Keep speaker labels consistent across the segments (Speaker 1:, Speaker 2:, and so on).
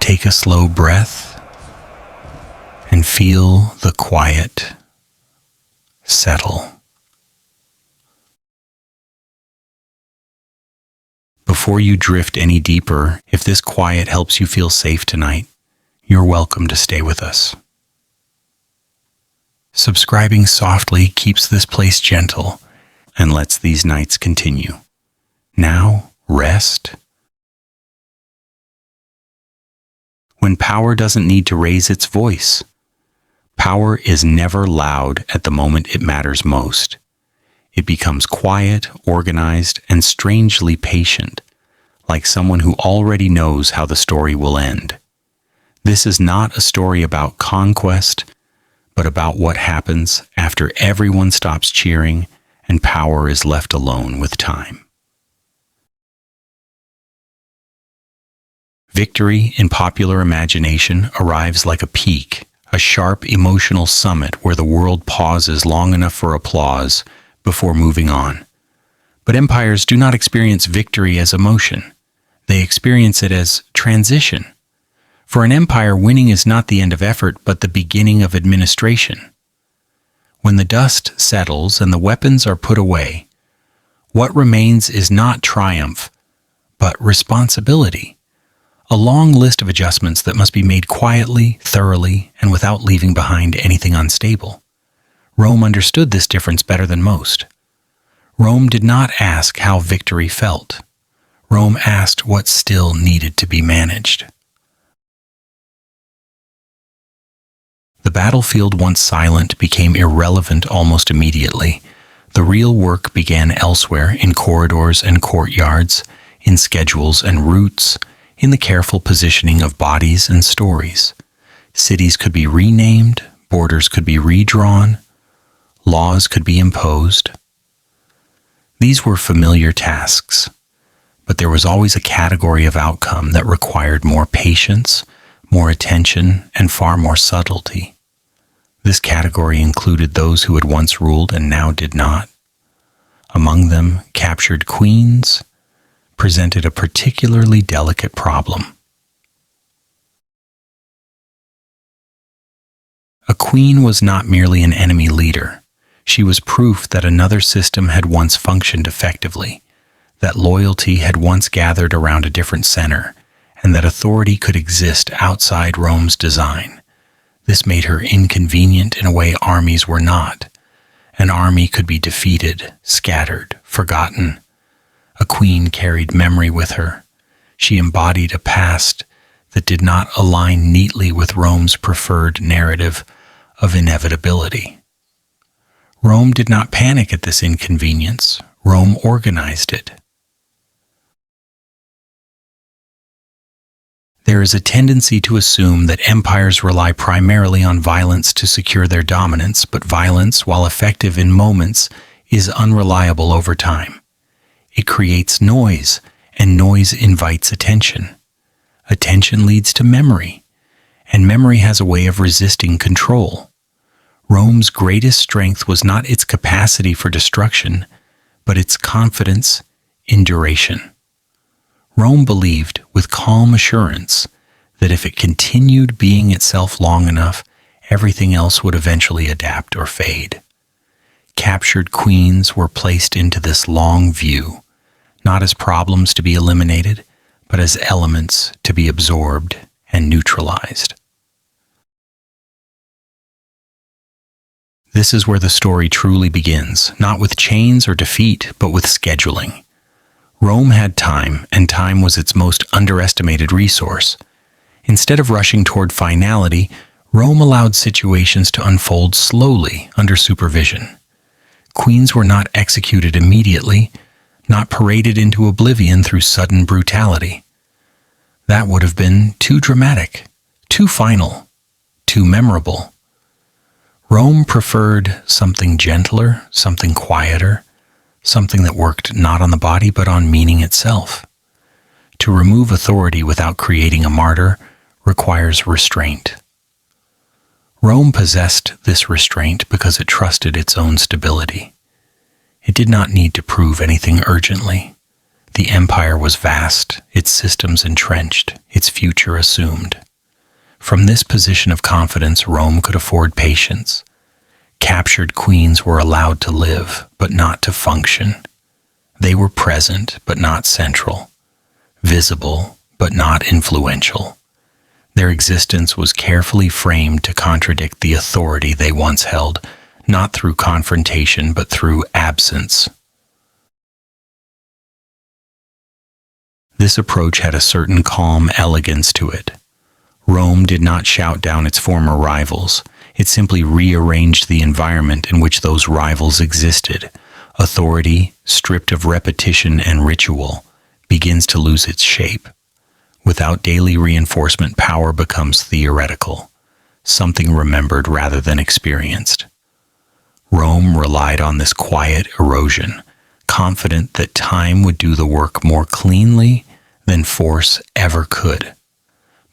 Speaker 1: Take a slow breath and feel the quiet settle. Before you drift any deeper, if this quiet helps you feel safe tonight, you're welcome to stay with us. Subscribing softly keeps this place gentle and lets these nights continue. Now, rest. When power doesn't need to raise its voice. Power is never loud at the moment it matters most. It becomes quiet, organized, and strangely patient, like someone who already knows how the story will end. This is not a story about conquest, but about what happens after everyone stops cheering and power is left alone with time. Victory in popular imagination arrives like a peak, a sharp emotional summit where the world pauses long enough for applause before moving on. But empires do not experience victory as emotion. They experience it as transition. For an empire, winning is not the end of effort, but the beginning of administration. When the dust settles and the weapons are put away, what remains is not triumph, but responsibility. A long list of adjustments that must be made quietly, thoroughly, and without leaving behind anything unstable. Rome understood this difference better than most. Rome did not ask how victory felt. Rome asked what still needed to be managed. The battlefield, once silent, became irrelevant almost immediately. The real work began elsewhere, in corridors and courtyards, in schedules and routes, in the careful positioning of bodies and stories. Cities could be renamed, borders could be redrawn, laws could be imposed. These were familiar tasks, but there was always a category of outcome that required more patience, more attention, and far more subtlety. This category included those who had once ruled and now did not. Among them, captured queens presented a particularly delicate problem. A queen was not merely an enemy leader. She was proof that another system had once functioned effectively, that loyalty had once gathered around a different center, and that authority could exist outside Rome's design. This made her inconvenient in a way armies were not. An army could be defeated, scattered, forgotten. A queen carried memory with her. She embodied a past that did not align neatly with Rome's preferred narrative of inevitability. Rome did not panic at this inconvenience. Rome organized it. There is a tendency to assume that empires rely primarily on violence to secure their dominance, but violence, while effective in moments, is unreliable over time. It creates noise, and noise invites attention. Attention leads to memory, and memory has a way of resisting control. Rome's greatest strength was not its capacity for destruction, but its confidence in duration. Rome believed, with calm assurance, that if it continued being itself long enough, everything else would eventually adapt or fade. Captured queens were placed into this long view, not as problems to be eliminated, but as elements to be absorbed and neutralized. This is where the story truly begins, not with chains or defeat, but with scheduling. Rome had time, and time was its most underestimated resource. Instead of rushing toward finality, Rome allowed situations to unfold slowly under supervision. Queens were not executed immediately, not paraded into oblivion through sudden brutality. That would have been too dramatic, too final, too memorable. Rome preferred something gentler, something quieter, something that worked not on the body but on meaning itself. To remove authority without creating a martyr requires restraint. Rome possessed this restraint because it trusted its own stability. It did not need to prove anything urgently. The empire was vast, its systems entrenched, its future assumed. From this position of confidence, Rome could afford patience. Captured queens were allowed to live, but not to function. They were present, but not central. Visible, but not influential. Their existence was carefully framed to contradict the authority they once held, not through confrontation, but through absence. This approach had a certain calm elegance to it. Rome did not shout down its former rivals. It simply rearranged the environment in which those rivals existed. Authority, stripped of repetition and ritual, begins to lose its shape. Without daily reinforcement, power becomes theoretical, something remembered rather than experienced. Rome relied on this quiet erosion, confident that time would do the work more cleanly than force ever could.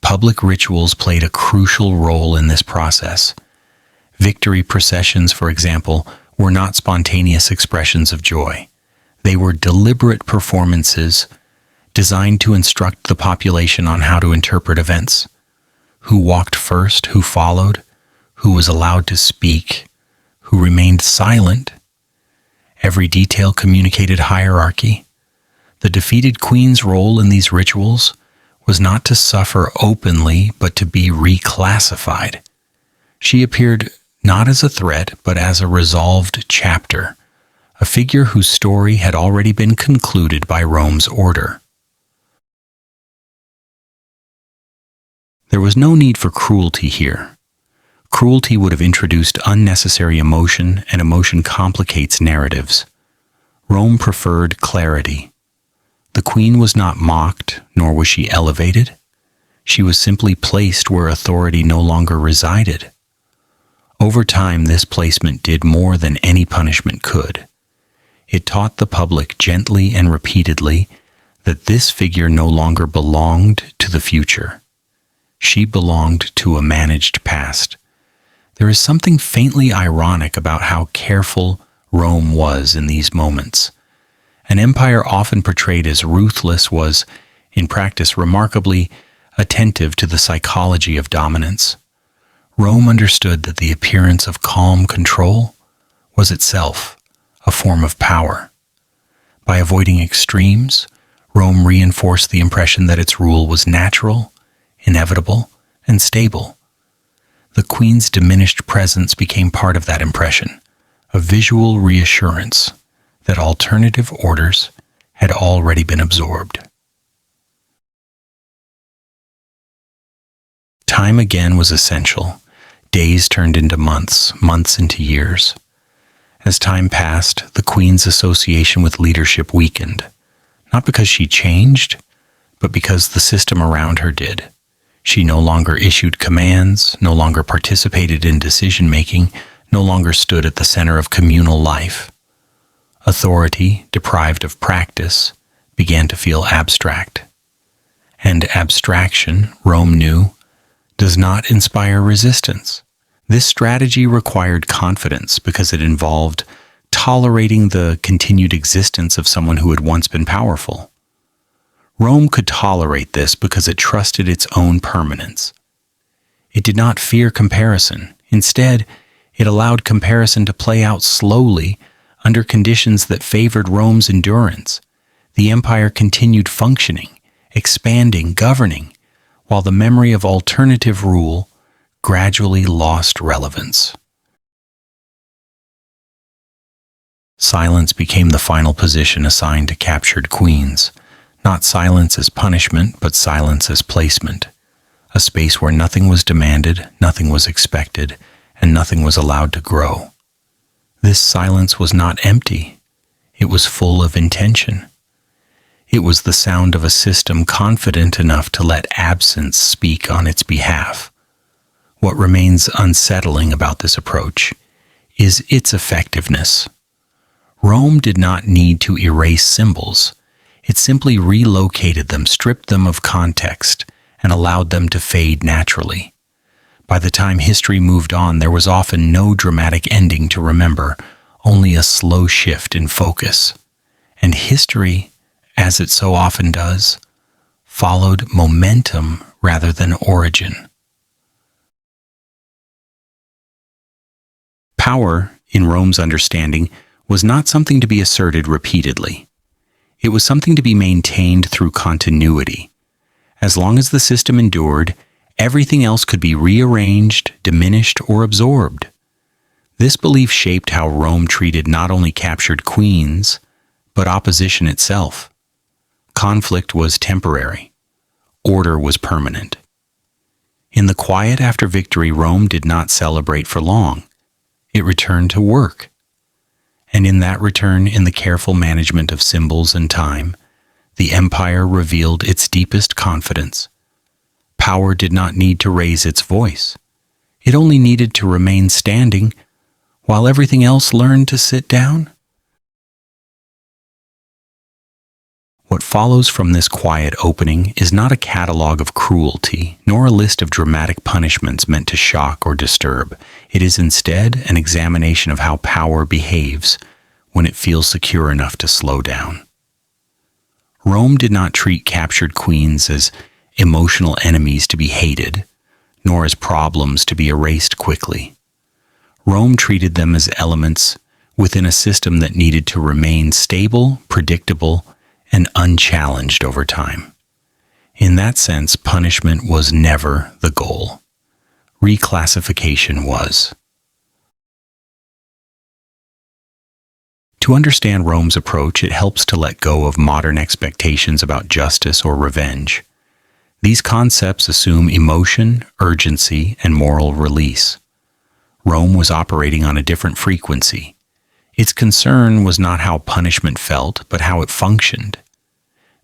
Speaker 1: Public rituals played a crucial role in this process. Victory processions, for example, were not spontaneous expressions of joy. They were deliberate performances designed to instruct the population on how to interpret events. Who walked first, who followed, who was allowed to speak, who remained silent. Every detail communicated hierarchy. The defeated queen's role in these rituals was not to suffer openly, but to be reclassified. She appeared not as a threat, but as a resolved chapter, a figure whose story had already been concluded by Rome's order. There was no need for cruelty here. Cruelty would have introduced unnecessary emotion, and emotion complicates narratives. Rome preferred clarity. The queen was not mocked, nor was she elevated. She was simply placed where authority no longer resided. Over time, this placement did more than any punishment could. It taught the public gently and repeatedly that this figure no longer belonged to the future. She belonged to a managed past. There is something faintly ironic about how careful Rome was in these moments. An empire often portrayed as ruthless was, in practice, remarkably attentive to the psychology of dominance. Rome understood that the appearance of calm control was itself a form of power. By avoiding extremes, Rome reinforced the impression that its rule was natural, inevitable, and stable. The queen's diminished presence became part of that impression, a visual reassurance that alternative orders had already been absorbed. Time again was essential. Days turned into months, months into years. As time passed, the queen's association with leadership weakened, not because she changed, but because the system around her did. She no longer issued commands, no longer participated in decision-making, no longer stood at the center of communal life. Authority, deprived of practice, began to feel abstract. And abstraction, Rome knew, does not inspire resistance. This strategy required confidence because it involved tolerating the continued existence of someone who had once been powerful. Rome could tolerate this because it trusted its own permanence. It did not fear comparison. Instead, it allowed comparison to play out slowly under conditions that favored Rome's endurance. The empire continued functioning, expanding, governing, while the memory of alternative rule gradually lost relevance. Silence became the final position assigned to captured queens. Not silence as punishment, but silence as placement. A space where nothing was demanded, nothing was expected, and nothing was allowed to grow. This silence was not empty. It was full of intention. It was the sound of a system confident enough to let absence speak on its behalf. What remains unsettling about this approach is its effectiveness. Rome did not need to erase symbols. It simply relocated them, stripped them of context, and allowed them to fade naturally. By the time history moved on, there was often no dramatic ending to remember, only a slow shift in focus. And history, as it so often does, followed momentum rather than origin. Power, in Rome's understanding, was not something to be asserted repeatedly. It was something to be maintained through continuity. As long as the system endured, everything else could be rearranged, diminished, or absorbed. This belief shaped how Rome treated not only captured queens, but opposition itself. Conflict was temporary. Order was permanent. In the quiet after victory, Rome did not celebrate for long. It returned to work. And in that return, in the careful management of symbols and time, the empire revealed its deepest confidence. Power did not need to raise its voice. It only needed to remain standing while everything else learned to sit down. What follows from this quiet opening is not a catalog of cruelty, nor a list of dramatic punishments meant to shock or disturb. It is instead an examination of how power behaves when it feels secure enough to slow down. Rome did not treat captured queens as emotional enemies to be hated, nor as problems to be erased quickly. Rome treated them as elements within a system that needed to remain stable, predictable, and unchallenged over time. In that sense, punishment was never the goal. Reclassification was. To understand Rome's approach, it helps to let go of modern expectations about justice or revenge. These concepts assume emotion, urgency, and moral release. Rome was operating on a different frequency. Its concern was not how punishment felt, but how it functioned.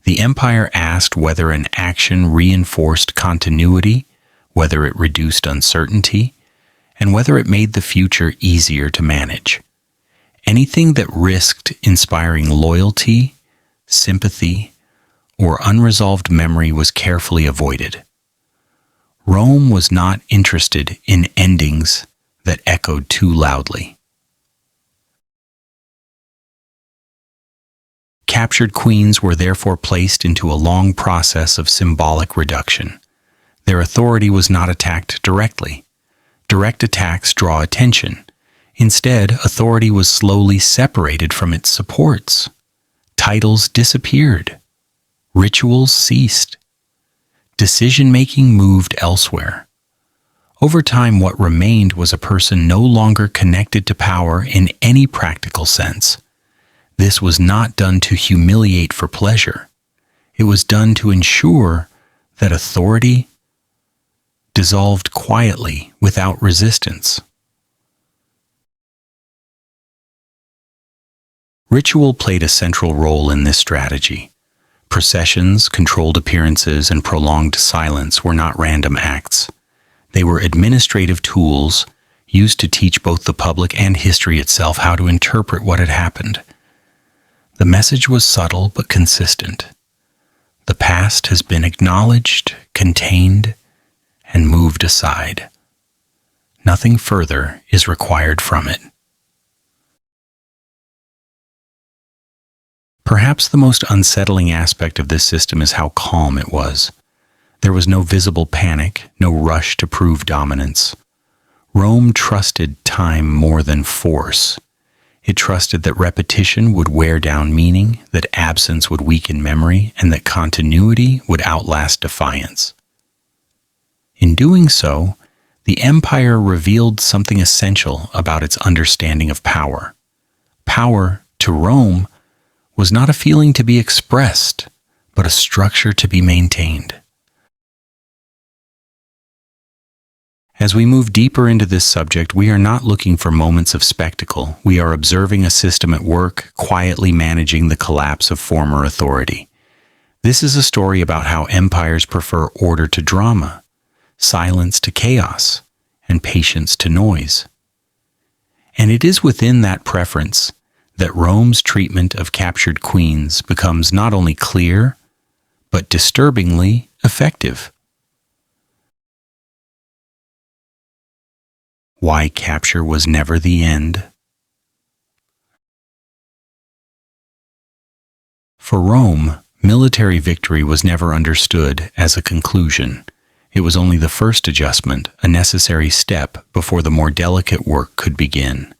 Speaker 1: The empire asked whether an action reinforced continuity, whether it reduced uncertainty, and whether it made the future easier to manage. Anything that risked inspiring loyalty, sympathy, or unresolved memory was carefully avoided. Rome was not interested in endings that echoed too loudly. Captured queens were therefore placed into a long process of symbolic reduction. Their authority was not attacked directly. Direct attacks draw attention. Instead, authority was slowly separated from its supports. Titles disappeared. Rituals ceased. Decision-making moved elsewhere. Over time, what remained was a person no longer connected to power in any practical sense. This was not done to humiliate for pleasure. It was done to ensure that authority dissolved quietly without resistance. Ritual played a central role in this strategy. Processions, controlled appearances, and prolonged silence were not random acts. They were administrative tools used to teach both the public and history itself how to interpret what had happened. The message was subtle but consistent. The past has been acknowledged, contained, and moved aside. Nothing further is required from it. Perhaps the most unsettling aspect of this system is how calm it was. There was no visible panic, no rush to prove dominance. Rome trusted time more than force. It trusted that repetition would wear down meaning, that absence would weaken memory, and that continuity would outlast defiance. In doing so, the empire revealed something essential about its understanding of power. Power, to Rome, was not a feeling to be expressed, but a structure to be maintained. As we move deeper into this subject, we are not looking for moments of spectacle. We are observing a system at work, quietly managing the collapse of former authority. This is a story about how empires prefer order to drama, silence to chaos, and patience to noise. And it is within that preference that Rome's treatment of captured queens becomes not only clear, but disturbingly effective. Why capture was never the end. For Rome, military victory was never understood as a conclusion. It was only the first adjustment, a necessary step before the more delicate work could begin.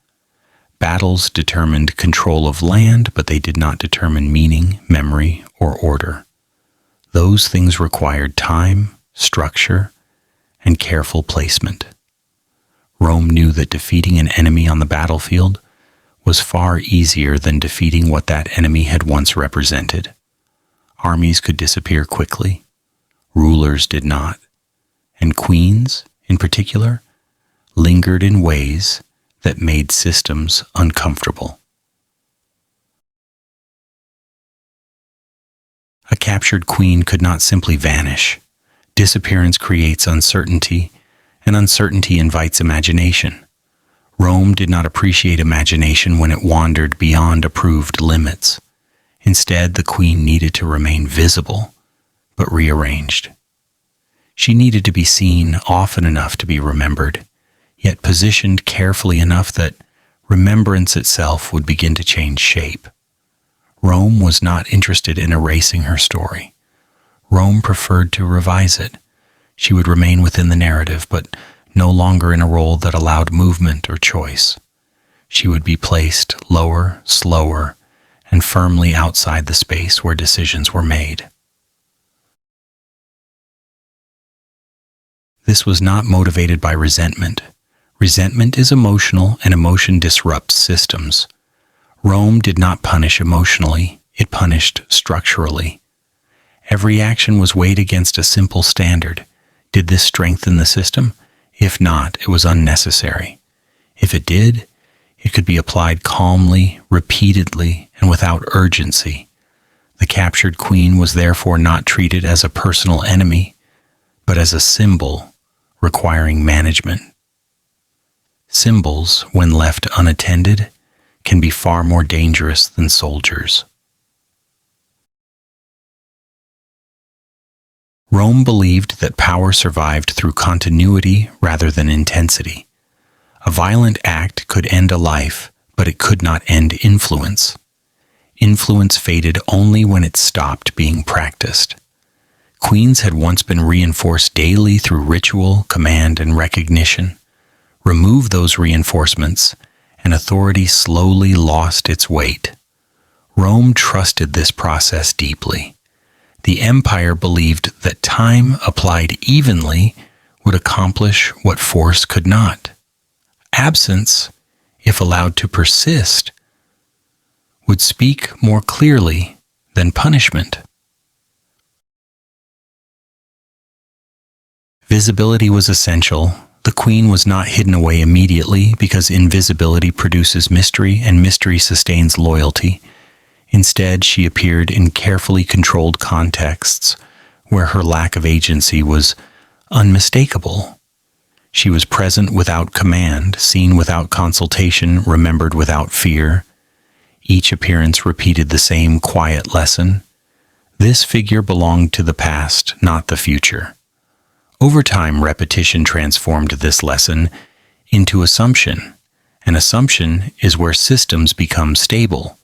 Speaker 1: Battles determined control of land, but they did not determine meaning, memory, or order. Those things required time, structure, and careful placement. Rome knew that defeating an enemy on the battlefield was far easier than defeating what that enemy had once represented. Armies could disappear quickly. Rulers did not. And queens, in particular, lingered in ways that made systems uncomfortable. A captured queen could not simply vanish. Disappearance creates uncertainty, and uncertainty invites imagination. Rome did not appreciate imagination when it wandered beyond approved limits. Instead, the queen needed to remain visible, but rearranged. She needed to be seen often enough to be remembered, yet positioned carefully enough that remembrance itself would begin to change shape. Rome was not interested in erasing her story. Rome preferred to revise it. She would remain within the narrative, but no longer in a role that allowed movement or choice. She would be placed lower, slower, and firmly outside the space where decisions were made. This was not motivated by resentment. Resentment is emotional, and emotion disrupts systems. Rome did not punish emotionally, it punished structurally. Every action was weighed against a simple standard. Did this strengthen the system? If not, it was unnecessary. If it did, it could be applied calmly, repeatedly, and without urgency. The captured queen was therefore not treated as a personal enemy, but as a symbol requiring management. Symbols, when left unattended, can be far more dangerous than soldiers. Rome believed that power survived through continuity rather than intensity. A violent act could end a life, but it could not end influence. Influence faded only when it stopped being practiced. Queens had once been reinforced daily through ritual, command, and recognition. Remove those reinforcements, and authority slowly lost its weight. Rome trusted this process deeply. The empire believed that time applied evenly would accomplish what force could not. Absence, if allowed to persist, would speak more clearly than punishment. Visibility was essential. The queen was not hidden away immediately because invisibility produces mystery and mystery sustains loyalty. Instead, she appeared in carefully controlled contexts where her lack of agency was unmistakable. She was present without command, seen without consultation, remembered without fear. Each appearance repeated the same quiet lesson. This figure belonged to the past, not the future. Over time, repetition transformed this lesson into assumption. An assumption is where systems become stable.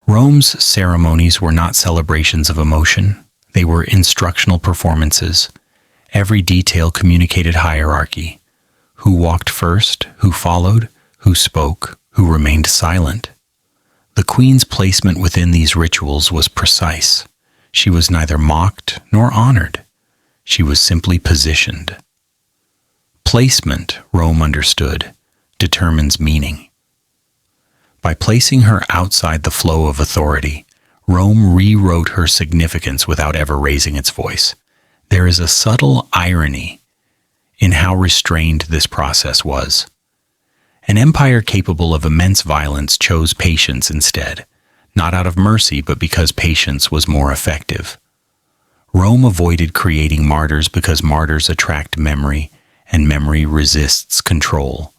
Speaker 1: Rome's ceremonies were not celebrations of emotion. They were instructional performances. Every detail communicated hierarchy. Who walked first, who followed, who spoke, who remained silent. The queen's placement within these rituals was precise. She was neither mocked nor honored. She was simply positioned. Placement, Rome understood, determines meaning. By placing her outside the flow of authority, Rome rewrote her significance without ever raising its voice. There is a subtle irony in how restrained this process was. An empire capable of immense violence chose patience instead, not out of mercy, but because patience was more effective. Rome avoided creating martyrs because martyrs attract memory, and memory resists control.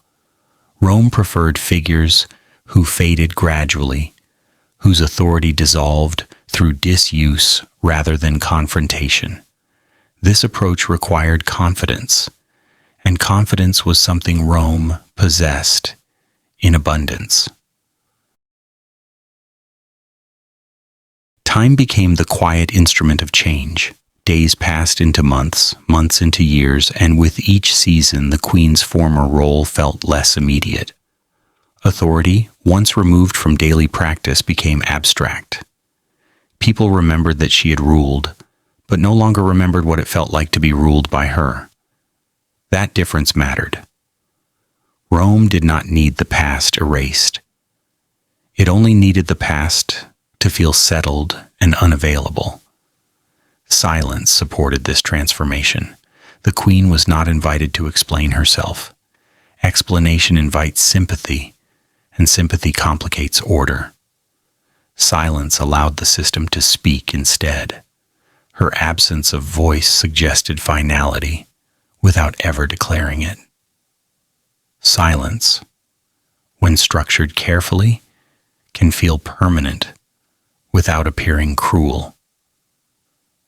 Speaker 1: Rome preferred figures who faded gradually, whose authority dissolved through disuse rather than confrontation. This approach required confidence, and confidence was something Rome possessed in abundance. Time became the quiet instrument of change. Days passed into months, months into years, and with each season the queen's former role felt less immediate. Authority, once removed from daily practice, became abstract. People remembered that she had ruled, but no longer remembered what it felt like to be ruled by her. That difference mattered. Rome did not need the past erased. It only needed the past to feel settled and unavailable. Silence supported this transformation. The queen was not invited to explain herself. Explanation invites sympathy, and sympathy complicates order. Silence allowed the system to speak instead. Her absence of voice suggested finality, without ever declaring it. Silence, when structured carefully, can feel permanent, without appearing cruel.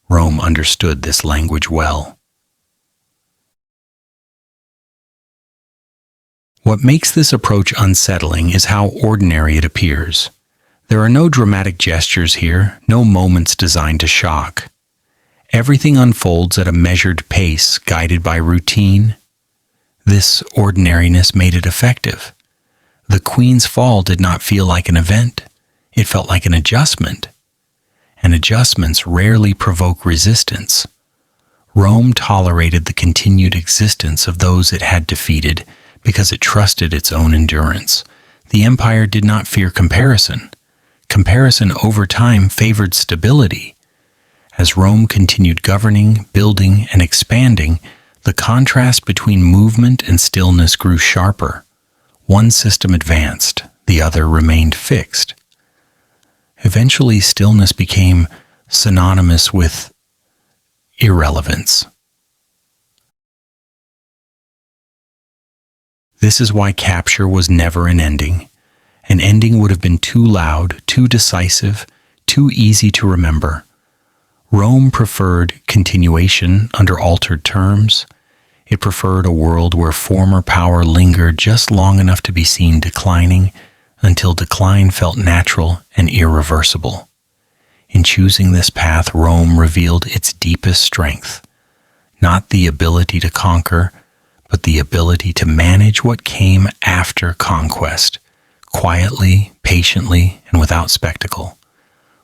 Speaker 1: Rome understood this language well. What makes this approach unsettling is how ordinary it appears. There are no dramatic gestures here, no moments designed to shock. Everything unfolds at a measured pace, guided by routine. This ordinariness made it effective. The queen's fall did not feel like an event. It felt like an adjustment. And adjustments rarely provoke resistance. Rome tolerated the continued existence of those it had defeated because it trusted its own endurance. The empire did not fear comparison. Comparison over time favored stability. As Rome continued governing, building, and expanding, the contrast between movement and stillness grew sharper. One system advanced, the other remained fixed. Eventually, stillness became synonymous with irrelevance. This is why capture was never an ending. An ending would have been too loud, too decisive, too easy to remember. Rome preferred continuation under altered terms. It preferred a world where former power lingered just long enough to be seen declining, until decline felt natural and irreversible. In choosing this path, Rome revealed its deepest strength, not the ability to conquer, but the ability to manage what came after conquest, quietly, patiently, and without spectacle.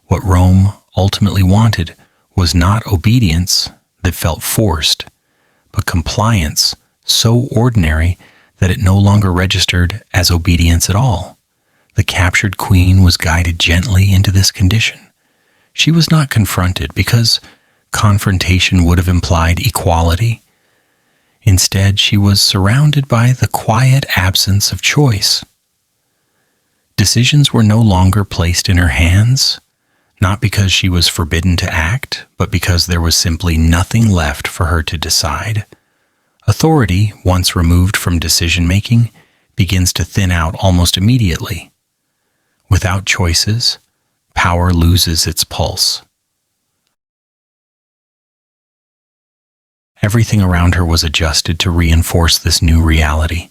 Speaker 1: What Rome ultimately wanted was not obedience that felt forced, but compliance so ordinary that it no longer registered as obedience at all. The captured queen was guided gently into this condition. She was not confronted because confrontation would have implied equality. Instead, she was surrounded by the quiet absence of choice. Decisions were no longer placed in her hands, not because she was forbidden to act, but because there was simply nothing left for her to decide. Authority, once removed from decision-making, begins to thin out almost immediately. Without choices, power loses its pulse. Everything around her was adjusted to reinforce this new reality.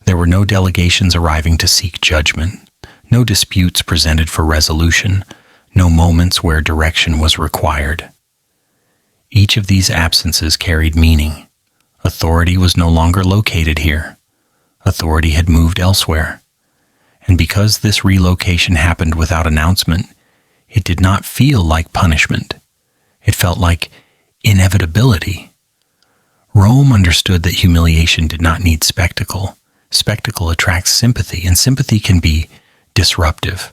Speaker 1: There were no delegations arriving to seek judgment, no disputes presented for resolution, no moments where direction was required. Each of these absences carried meaning. Authority was no longer located here. Authority had moved elsewhere. And because this relocation happened without announcement, it did not feel like punishment. It felt like inevitability. Rome understood that humiliation did not need spectacle. Spectacle attracts sympathy, and sympathy can be disruptive.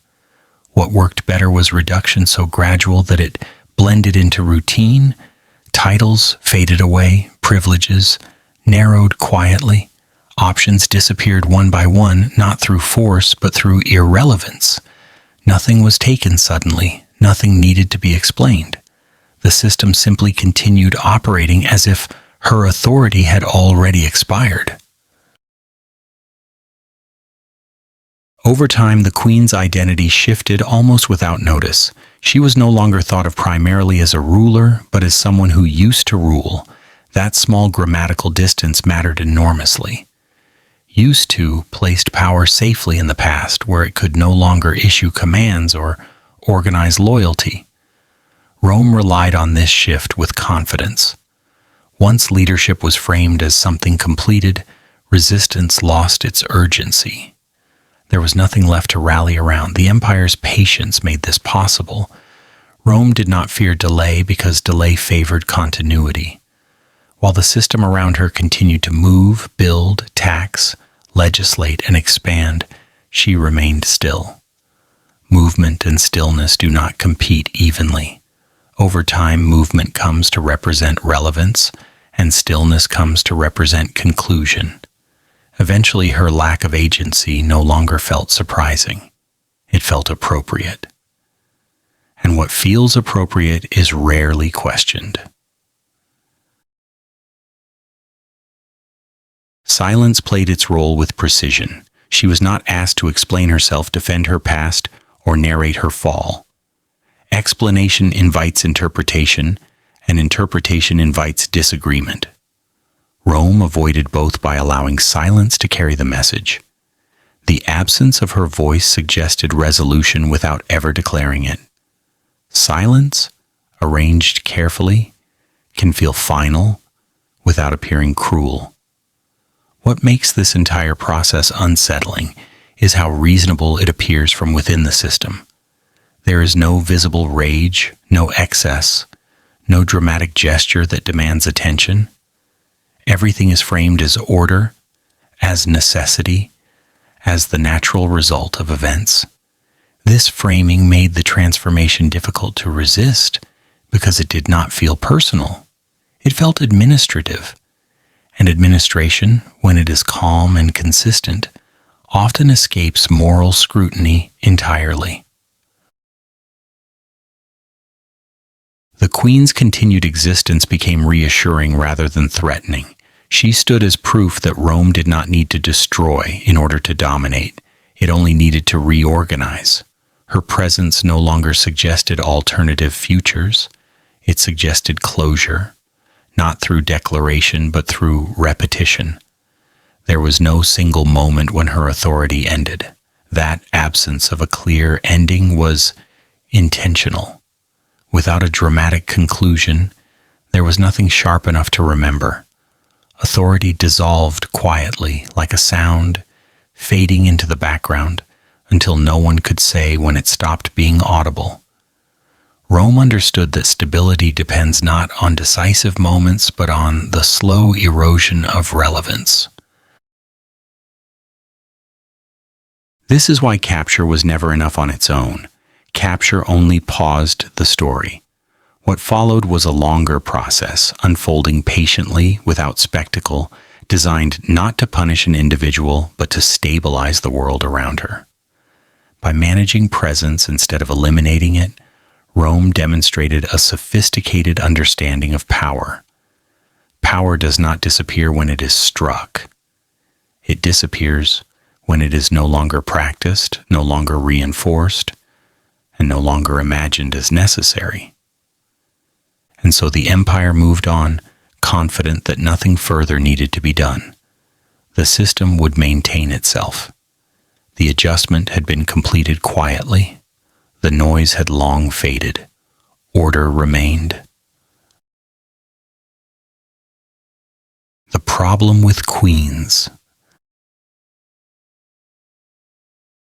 Speaker 1: What worked better was reduction so gradual that it blended into routine. Titles faded away, privileges narrowed quietly. Options disappeared one by one, not through force, but through irrelevance. Nothing was taken suddenly. Nothing needed to be explained. The system simply continued operating as if her authority had already expired. Over time, the queen's identity shifted almost without notice. She was no longer thought of primarily as a ruler, but as someone who used to rule. That small grammatical distance mattered enormously. Used to placed power safely in the past, where it could no longer issue commands or organize loyalty. Rome relied on this shift with confidence. Once leadership was framed as something completed, resistance lost its urgency. There was nothing left to rally around. The empire's patience made this possible. Rome did not fear delay because delay favored continuity. While the system around her continued to move, build, tax, legislate, and expand, she remained still. Movement and stillness do not compete evenly. Over time, movement comes to represent relevance, and stillness comes to represent conclusion. Eventually, her lack of agency no longer felt surprising. It felt appropriate. And what feels appropriate is rarely questioned. Silence played its role with precision. She was not asked to explain herself, defend her past, or narrate her fall. Explanation invites interpretation, and interpretation invites disagreement. Rome avoided both by allowing silence to carry the message. The absence of her voice suggested resolution without ever declaring it. Silence, arranged carefully, can feel final without appearing cruel. What makes this entire process unsettling is how reasonable it appears from within the system. There is no visible rage, no excess, no dramatic gesture that demands attention. Everything is framed as order, as necessity, as the natural result of events. This framing made the transformation difficult to resist because it did not feel personal. It felt administrative. And administration, when it is calm and consistent, often escapes moral scrutiny entirely. The Queen's continued existence became reassuring rather than threatening. She stood as proof that Rome did not need to destroy in order to dominate. It only needed to reorganize. Her presence no longer suggested alternative futures. It suggested closure, not through declaration but through repetition. There was no single moment when her authority ended. That absence of a clear ending was intentional. Without a dramatic conclusion, there was nothing sharp enough to remember. Authority dissolved quietly, like a sound, fading into the background until no one could say when it stopped being audible. Rome understood that stability depends not on decisive moments but on the slow erosion of relevance. This is why capture was never enough on its own. Capture only paused the story. What followed was a longer process, unfolding patiently without spectacle, designed not to punish an individual but to stabilize the world around her. By managing presence instead of eliminating it, Rome demonstrated a sophisticated understanding of power. Power does not disappear when it is struck. It disappears when it is no longer practiced, no longer reinforced, and no longer imagined as necessary. And so the empire moved on, confident that nothing further needed to be done. The system would maintain itself. The adjustment had been completed quietly. The noise had long faded. Order remained. The problem with queens.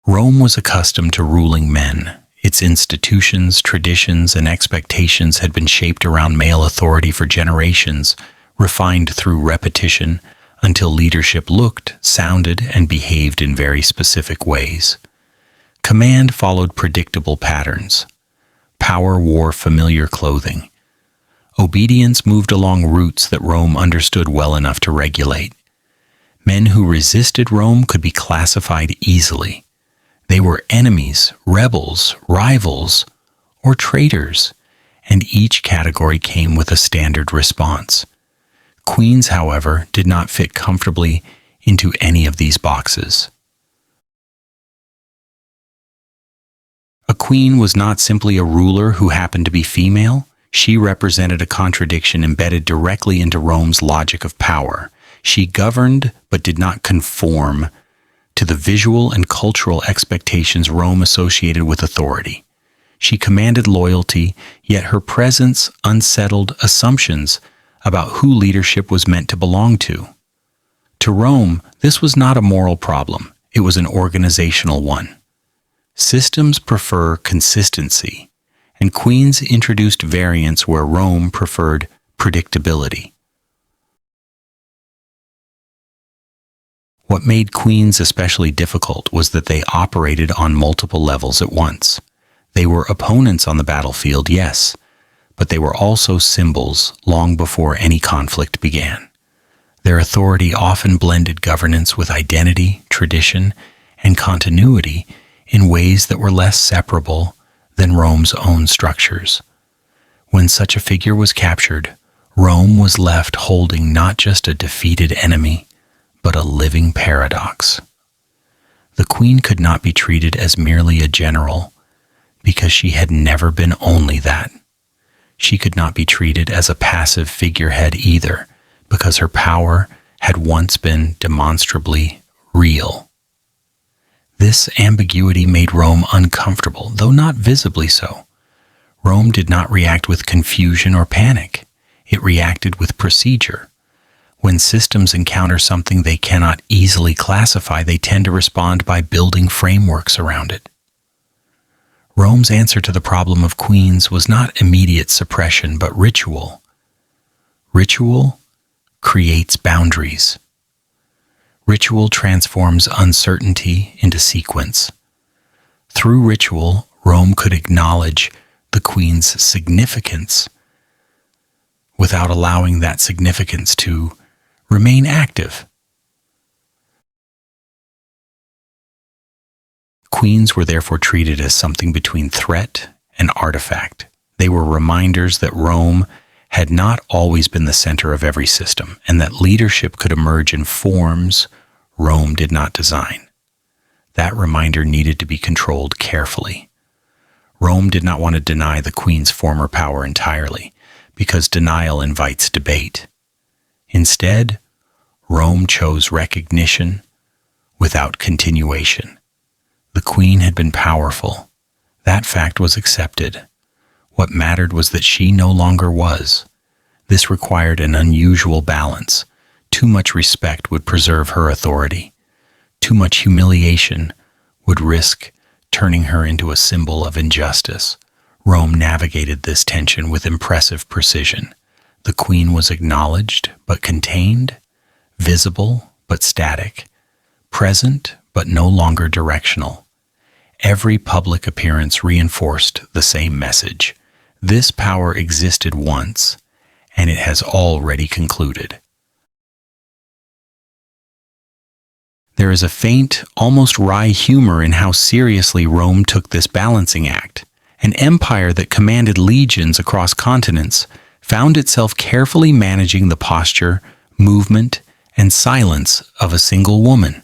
Speaker 1: Rome was accustomed to ruling men. Its institutions, traditions, and expectations had been shaped around male authority for generations, refined through repetition, until leadership looked, sounded, and behaved in very specific ways. Command followed predictable patterns. Power wore familiar clothing. Obedience moved along routes that Rome understood well enough to regulate. Men who resisted Rome could be classified easily. They were enemies, rebels, rivals, or traitors, and each category came with a standard response. Queens, however, did not fit comfortably into any of these boxes. A queen was not simply a ruler who happened to be female. She represented a contradiction embedded directly into Rome's logic of power. She governed but did not conform to the visual and cultural expectations Rome associated with authority. She commanded loyalty, yet her presence unsettled assumptions about who leadership was meant to belong to. To Rome, this was not a moral problem, it was an organizational one. Systems prefer consistency, and queens introduced variance where Rome preferred predictability. What made queens especially difficult was that they operated on multiple levels at once. They were opponents on the battlefield, yes, but they were also symbols long before any conflict began. Their authority often blended governance with identity, tradition, and continuity in ways that were less separable than Rome's own structures. When such a figure was captured, Rome was left holding not just a defeated enemy, but a living paradox. The queen could not be treated as merely a general because she had never been only that. She could not be treated as a passive figurehead either because her power had once been demonstrably real. This ambiguity made Rome uncomfortable, though not visibly so. Rome did not react with confusion or panic. It reacted with procedure. When systems encounter something they cannot easily classify, they tend to respond by building frameworks around it. Rome's answer to the problem of queens was not immediate suppression, but ritual. Ritual creates boundaries. Ritual transforms uncertainty into sequence. Through ritual, Rome could acknowledge the queen's significance without allowing that significance to remain active. Queens were therefore treated as something between threat and artifact. They were reminders that Rome had not always been the center of every system, and that leadership could emerge in forms Rome did not design. That reminder needed to be controlled carefully. Rome did not want to deny the queen's former power entirely, because denial invites debate. Instead, Rome chose recognition without continuation. The queen had been powerful. That fact was accepted. What mattered was that she no longer was. This required an unusual balance. Too much respect would preserve her authority. Too much humiliation would risk turning her into a symbol of injustice. Rome navigated this tension with impressive precision. The queen was acknowledged but contained, visible but static, present but no longer directional. Every public appearance reinforced the same message. This power existed once, and it has already concluded. There is a faint, almost wry humor in how seriously Rome took this balancing act. An empire that commanded legions across continents found itself carefully managing the posture, movement, and silence of a single woman.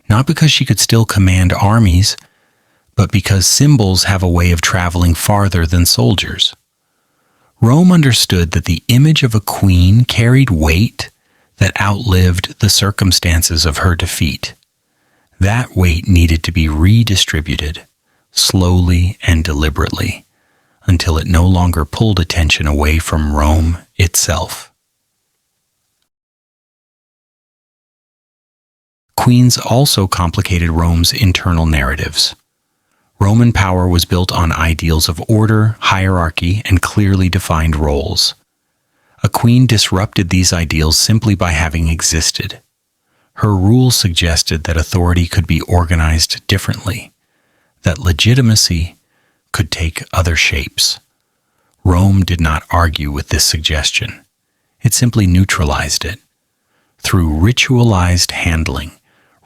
Speaker 1: Not because she could still command armies, but because symbols have a way of traveling farther than soldiers. Rome understood that the image of a queen carried weight that outlived the circumstances of her defeat. That weight needed to be redistributed, slowly and deliberately, until it no longer pulled attention away from Rome itself. Queens also complicated Rome's internal narratives. Roman power was built on ideals of order, hierarchy, and clearly defined roles. A queen disrupted these ideals simply by having existed. Her rule suggested that authority could be organized differently, that legitimacy could take other shapes. Rome did not argue with this suggestion. It simply neutralized it. Through ritualized handling,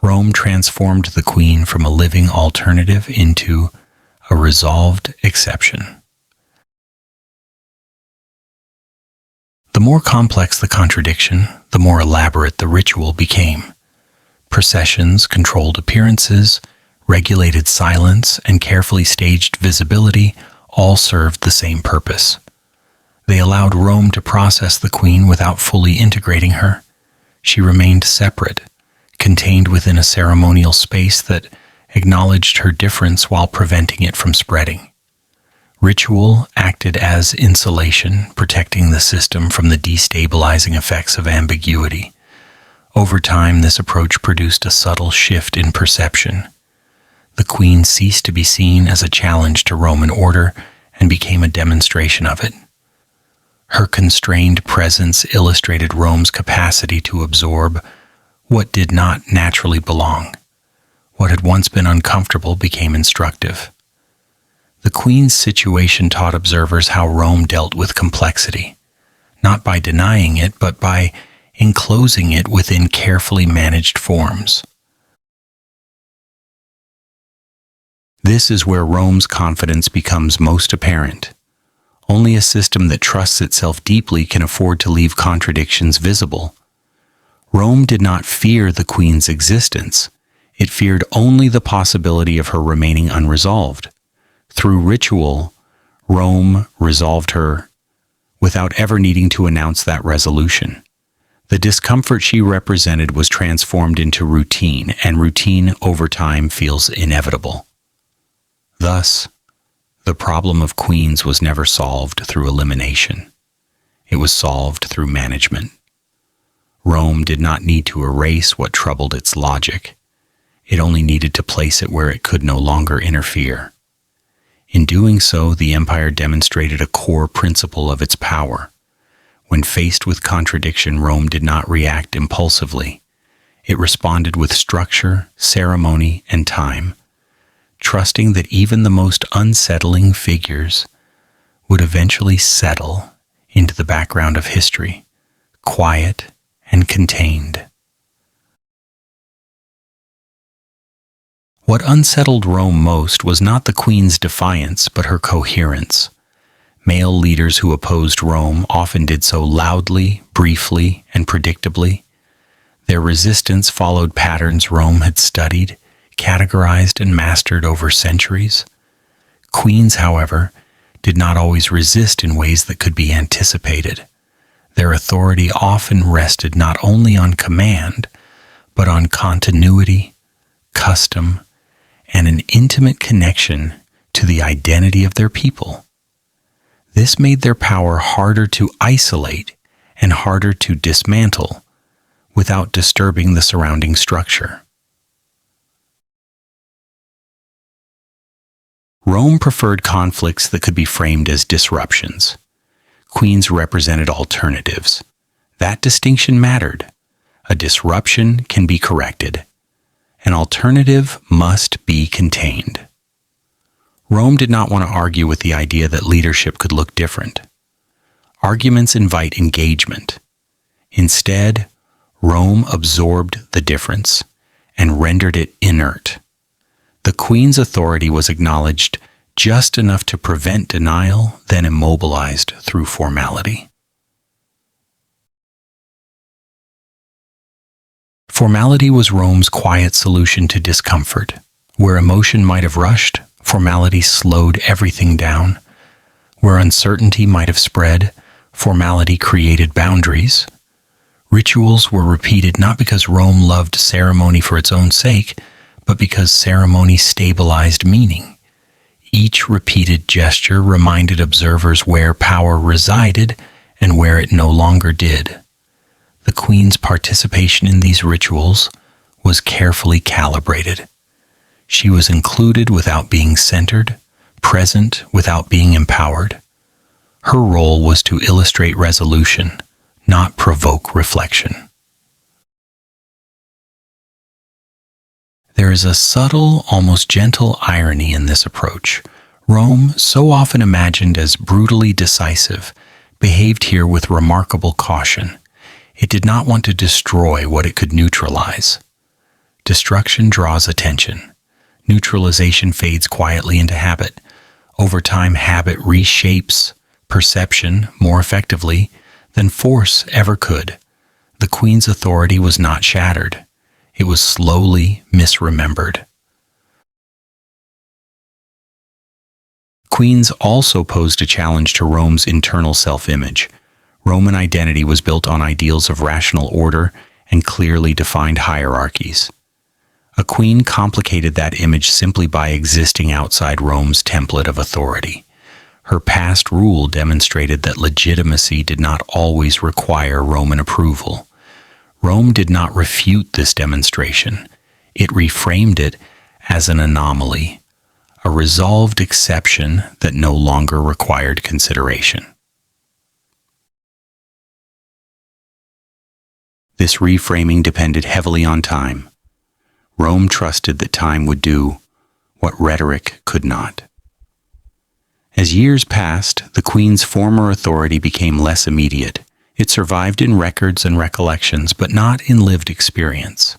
Speaker 1: Rome transformed the queen from a living alternative into a resolved exception. The more complex the contradiction, the more elaborate the ritual became. Processions controlled appearances, regulated silence, and carefully staged visibility all served the same purpose. They allowed Rome to process the queen without fully integrating her. She remained separate, contained within a ceremonial space that acknowledged her difference while preventing it from spreading. Ritual acted as insulation, protecting the system from the destabilizing effects of ambiguity. Over time, this approach produced a subtle shift in perception. The queen ceased to be seen as a challenge to Roman order and became a demonstration of it. Her constrained presence illustrated Rome's capacity to absorb what did not naturally belong. What had once been uncomfortable became instructive. The queen's situation taught observers how Rome dealt with complexity, not by denying it, but by enclosing it within carefully managed forms. This is where Rome's confidence becomes most apparent. Only a system that trusts itself deeply can afford to leave contradictions visible. Rome did not fear the queen's existence. It feared only the possibility of her remaining unresolved. Through ritual, Rome resolved her without ever needing to announce that resolution. The discomfort she represented was transformed into routine, and routine over time feels inevitable. Thus, the problem of queens was never solved through elimination. It was solved through management. Rome did not need to erase what troubled its logic. It only needed to place it where it could no longer interfere. In doing so, the empire demonstrated a core principle of its power. When faced with contradiction, Rome did not react impulsively. It responded with structure, ceremony, and time, trusting that even the most unsettling figures would eventually settle into the background of history, quiet and contained. What unsettled Rome most was not the queen's defiance, but her coherence. Male leaders who opposed Rome often did so loudly, briefly, and predictably. Their resistance followed patterns Rome had studied, categorized, and mastered over centuries. Queens, however, did not always resist in ways that could be anticipated. Their authority often rested not only on command, but on continuity, custom, and an intimate connection to the identity of their people. This made their power harder to isolate and harder to dismantle without disturbing the surrounding structure. Rome preferred conflicts that could be framed as disruptions. Queens represented alternatives. That distinction mattered. A disruption can be corrected. An alternative must be contained. Rome did not want to argue with the idea that leadership could look different. Arguments invite engagement. Instead, Rome absorbed the difference and rendered it inert. The queen's authority was acknowledged just enough to prevent denial, then immobilized through formality. Formality was Rome's quiet solution to discomfort. Where emotion might have rushed, formality slowed everything down. Where uncertainty might have spread, formality created boundaries. Rituals were repeated not because Rome loved ceremony for its own sake, but because ceremony stabilized meaning. Each repeated gesture reminded observers where power resided and where it no longer did. The queen's participation in these rituals was carefully calibrated. She was included without being centered, present without being empowered. Her role was to illustrate resolution, not provoke reflection. There is a subtle, almost gentle irony in this approach. Rome, so often imagined as brutally decisive, behaved here with remarkable caution. It did not want to destroy what it could neutralize. Destruction draws attention. Neutralization fades quietly into habit. Over time, habit reshapes perception more effectively than force ever could. The queen's authority was not shattered. It was slowly misremembered. Queens also posed a challenge to Rome's internal self-image. Roman identity was built on ideals of rational order and clearly defined hierarchies. A queen complicated that image simply by existing outside Rome's template of authority. Her past rule demonstrated that legitimacy did not always require Roman approval. Rome did not refute this demonstration. It reframed it as an anomaly, a resolved exception that no longer required consideration. This reframing depended heavily on time. Rome trusted that time would do what rhetoric could not. As years passed, the queen's former authority became less immediate. It survived in records and recollections, but not in lived experience.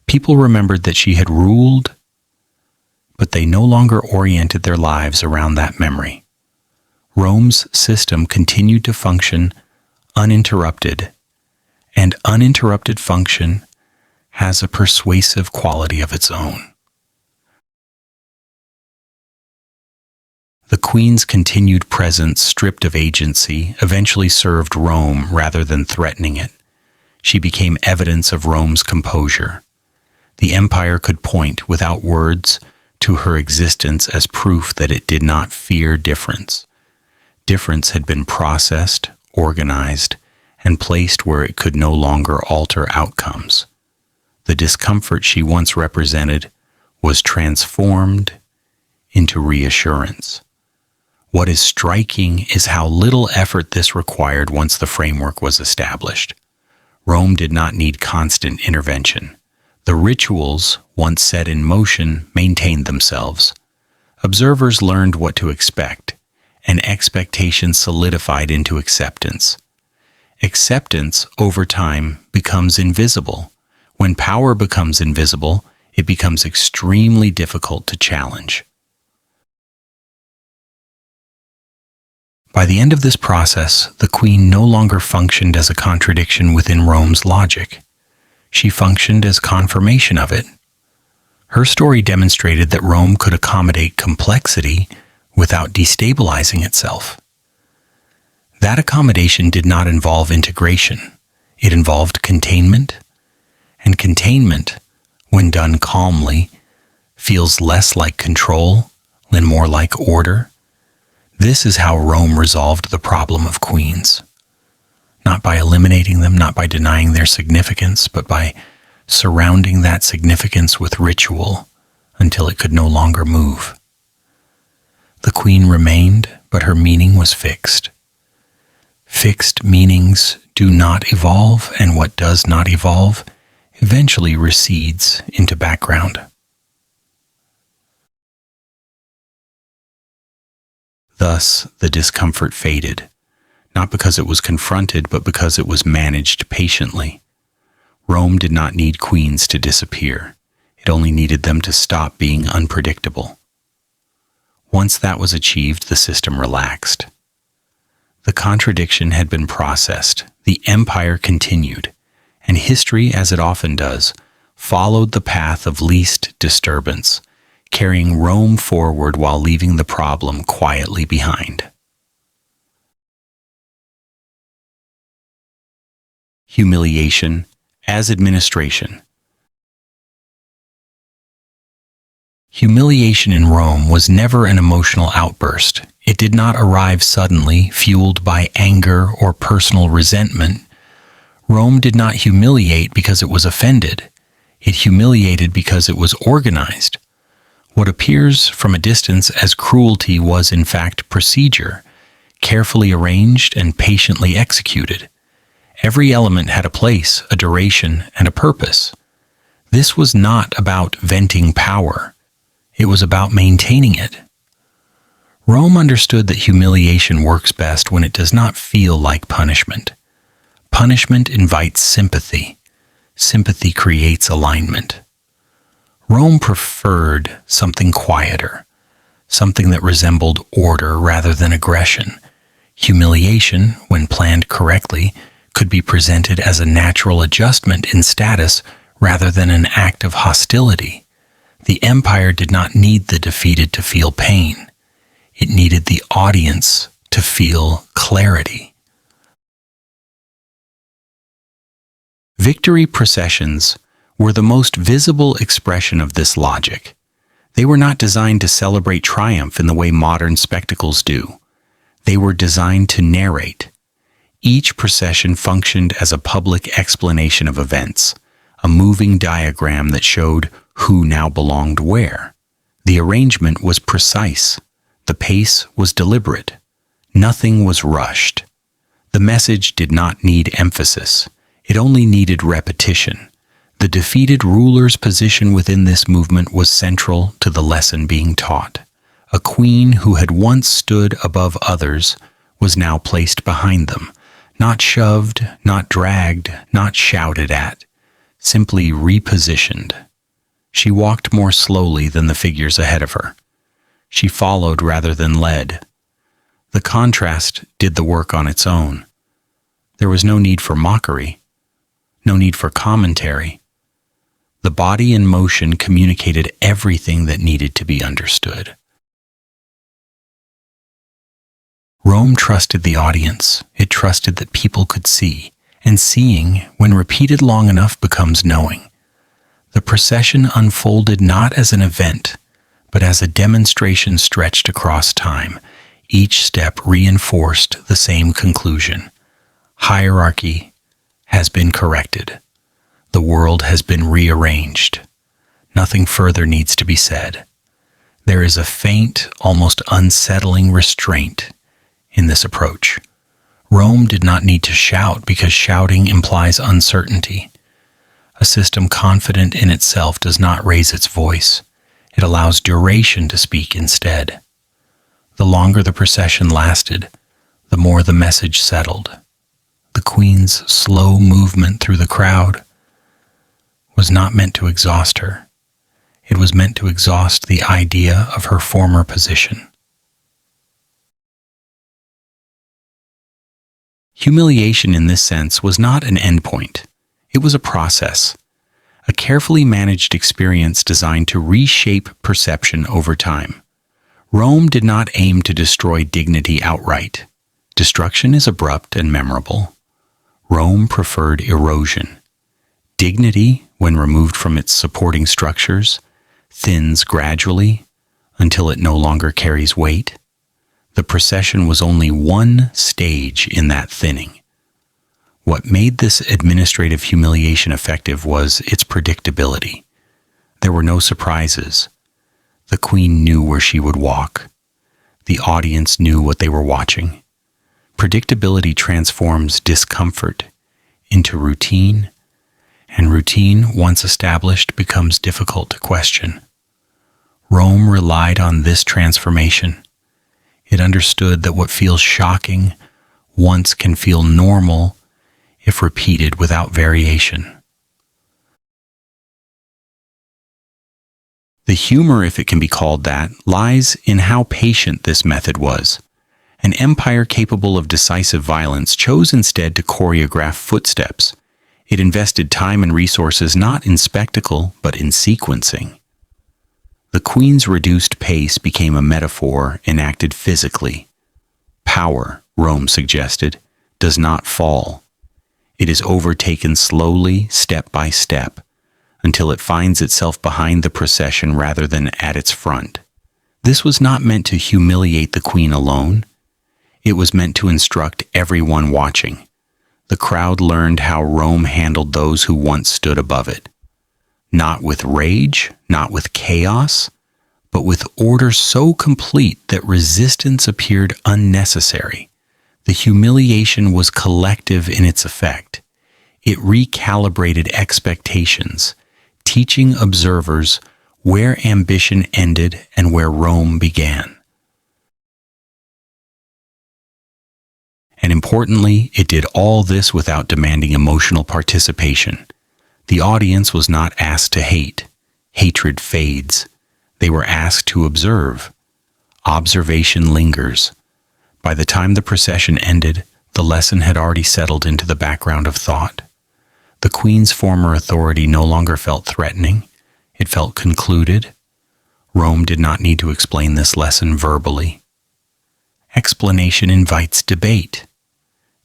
Speaker 1: People remembered that she had ruled, but they no longer oriented their lives around that memory. Rome's system continued to function uninterrupted, and uninterrupted function has a persuasive quality of its own. The queen's continued presence, stripped of agency, eventually served Rome rather than threatening it. She became evidence of Rome's composure. The empire could point, without words, to her existence as proof that it did not fear difference. Difference had been processed, organized, and placed where it could no longer alter outcomes. The discomfort she once represented was transformed into reassurance. What is striking is how little effort this required once the framework was established. Rome did not need constant intervention. The rituals, once set in motion, maintained themselves. Observers learned what to expect, and expectation solidified into acceptance. Acceptance, over time, becomes invisible. When power becomes invisible, it becomes extremely difficult to challenge. By the end of this process, the queen no longer functioned as a contradiction within Rome's logic. She functioned as confirmation of it. Her story demonstrated that Rome could accommodate complexity without destabilizing itself. That accommodation did not involve integration. It involved containment, and containment, when done calmly, feels less like control and more like order. This is how Rome resolved the problem of queens. Not by eliminating them, not by denying their significance, but by surrounding that significance with ritual until it could no longer move. The queen remained, but her meaning was fixed. Fixed meanings do not evolve, and what does not evolve eventually recedes into background. Thus, the discomfort faded, not because it was confronted, but because it was managed patiently. Rome did not need queens to disappear. It only needed them to stop being unpredictable. Once that was achieved, the system relaxed. The contradiction had been processed. The empire continued, and history, as it often does, followed the path of least disturbance, carrying Rome forward while leaving the problem quietly behind. Humiliation as administration. Humiliation in Rome was never an emotional outburst. It did not arrive suddenly, fueled by anger or personal resentment. Rome did not humiliate because it was offended. It humiliated because it was organized. What appears from a distance as cruelty was in fact procedure, carefully arranged and patiently executed. Every element had a place, a duration, and a purpose. This was not about venting power. It was about maintaining it. Rome understood that humiliation works best when it does not feel like punishment. Punishment invites sympathy. Sympathy creates alignment. Rome preferred something quieter, something that resembled order rather than aggression. Humiliation, when planned correctly, could be presented as a natural adjustment in status rather than an act of hostility. The empire did not need the defeated to feel pain. It needed the audience to feel clarity. Victory processions were the most visible expression of this logic. They were not designed to celebrate triumph in the way modern spectacles do. They were designed to narrate. Each procession functioned as a public explanation of events, a moving diagram that showed who now belonged where. The arrangement was precise. The pace was deliberate. Nothing was rushed. The message did not need emphasis. It only needed repetition. The defeated ruler's position within this movement was central to the lesson being taught. A queen who had once stood above others was now placed behind them, not shoved, not dragged, not shouted at, simply repositioned. She walked more slowly than the figures ahead of her. She followed rather than led. The contrast did the work on its own. There was no need for mockery, no need for commentary. The body in motion communicated everything that needed to be understood. Rome trusted the audience. It trusted that people could see, and seeing, when repeated long enough, becomes knowing. The procession unfolded not as an event, but as a demonstration stretched across time. Each step reinforced the same conclusion. Hierarchy has been corrected. The world has been rearranged. Nothing further needs to be said. There is a faint, almost unsettling restraint in this approach. Rome did not need to shout because shouting implies uncertainty. A system confident in itself does not raise its voice. It allows duration to speak instead. The longer the procession lasted, the more the message settled. The queen's slow movement through the crowd was not meant to exhaust her. It was meant to exhaust the idea of her former position. Humiliation in this sense was not an endpoint. It was a process, a carefully managed experience designed to reshape perception over time. Rome did not aim to destroy dignity outright. Destruction is abrupt and memorable. Rome preferred erosion. Dignity, when removed from its supporting structures, thins gradually until it no longer carries weight. The procession was only one stage in that thinning. What made this administrative humiliation effective was its predictability. There were no surprises. The queen knew where she would walk. The audience knew what they were watching. Predictability transforms discomfort into routine, and routine, once established, becomes difficult to question. Rome relied on this transformation. It understood that what feels shocking once can feel normal if repeated without variation. The humor, if it can be called that, lies in how patient this method was. An empire capable of decisive violence chose instead to choreograph footsteps. It invested time and resources not in spectacle, but in sequencing. The queen's reduced pace became a metaphor enacted physically. Power, Rome suggested, does not fall. It is overtaken slowly, step by step, until it finds itself behind the procession rather than at its front. This was not meant to humiliate the queen alone. It was meant to instruct everyone watching. The crowd learned how Rome handled those who once stood above it. Not with rage, not with chaos, but with order so complete that resistance appeared unnecessary. The humiliation was collective in its effect. It recalibrated expectations, teaching observers where ambition ended and where Rome began. And importantly, it did all this without demanding emotional participation. The audience was not asked to hate. Hatred fades. They were asked to observe. Observation lingers. By the time the procession ended, the lesson had already settled into the background of thought. The queen's former authority no longer felt threatening. It felt concluded. Rome did not need to explain this lesson verbally. Explanation invites debate.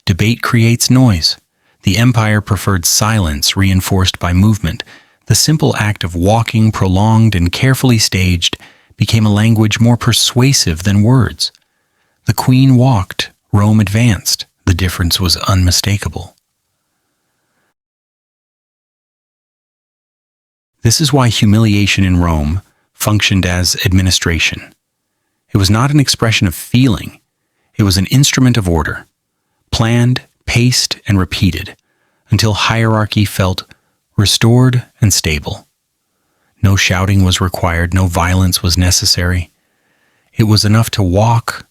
Speaker 1: Debate creates noise. The empire preferred silence reinforced by movement. The simple act of walking, prolonged and carefully staged, became a language more persuasive than words. The queen walked, Rome advanced. The difference was unmistakable. This is why humiliation in Rome functioned as administration. It was not an expression of feeling. It was an instrument of order, planned, paced, and repeated, until hierarchy felt restored and stable. No shouting was required, no violence was necessary. It was enough to walk,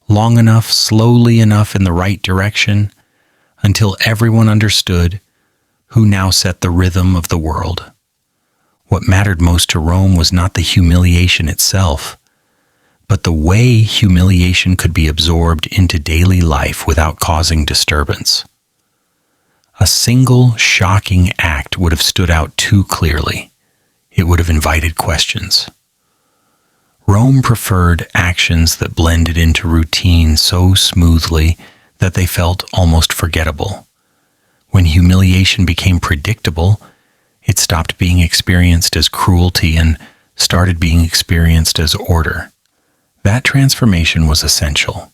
Speaker 1: long enough, slowly enough in the right direction, until everyone understood who now set the rhythm of the world. What mattered most to Rome was not the humiliation itself, but the way humiliation could be absorbed into daily life without causing disturbance. A single shocking act would have stood out too clearly. It would have invited questions. Rome preferred actions that blended into routine so smoothly that they felt almost forgettable. When humiliation became predictable, it stopped being experienced as cruelty and started being experienced as order. That transformation was essential.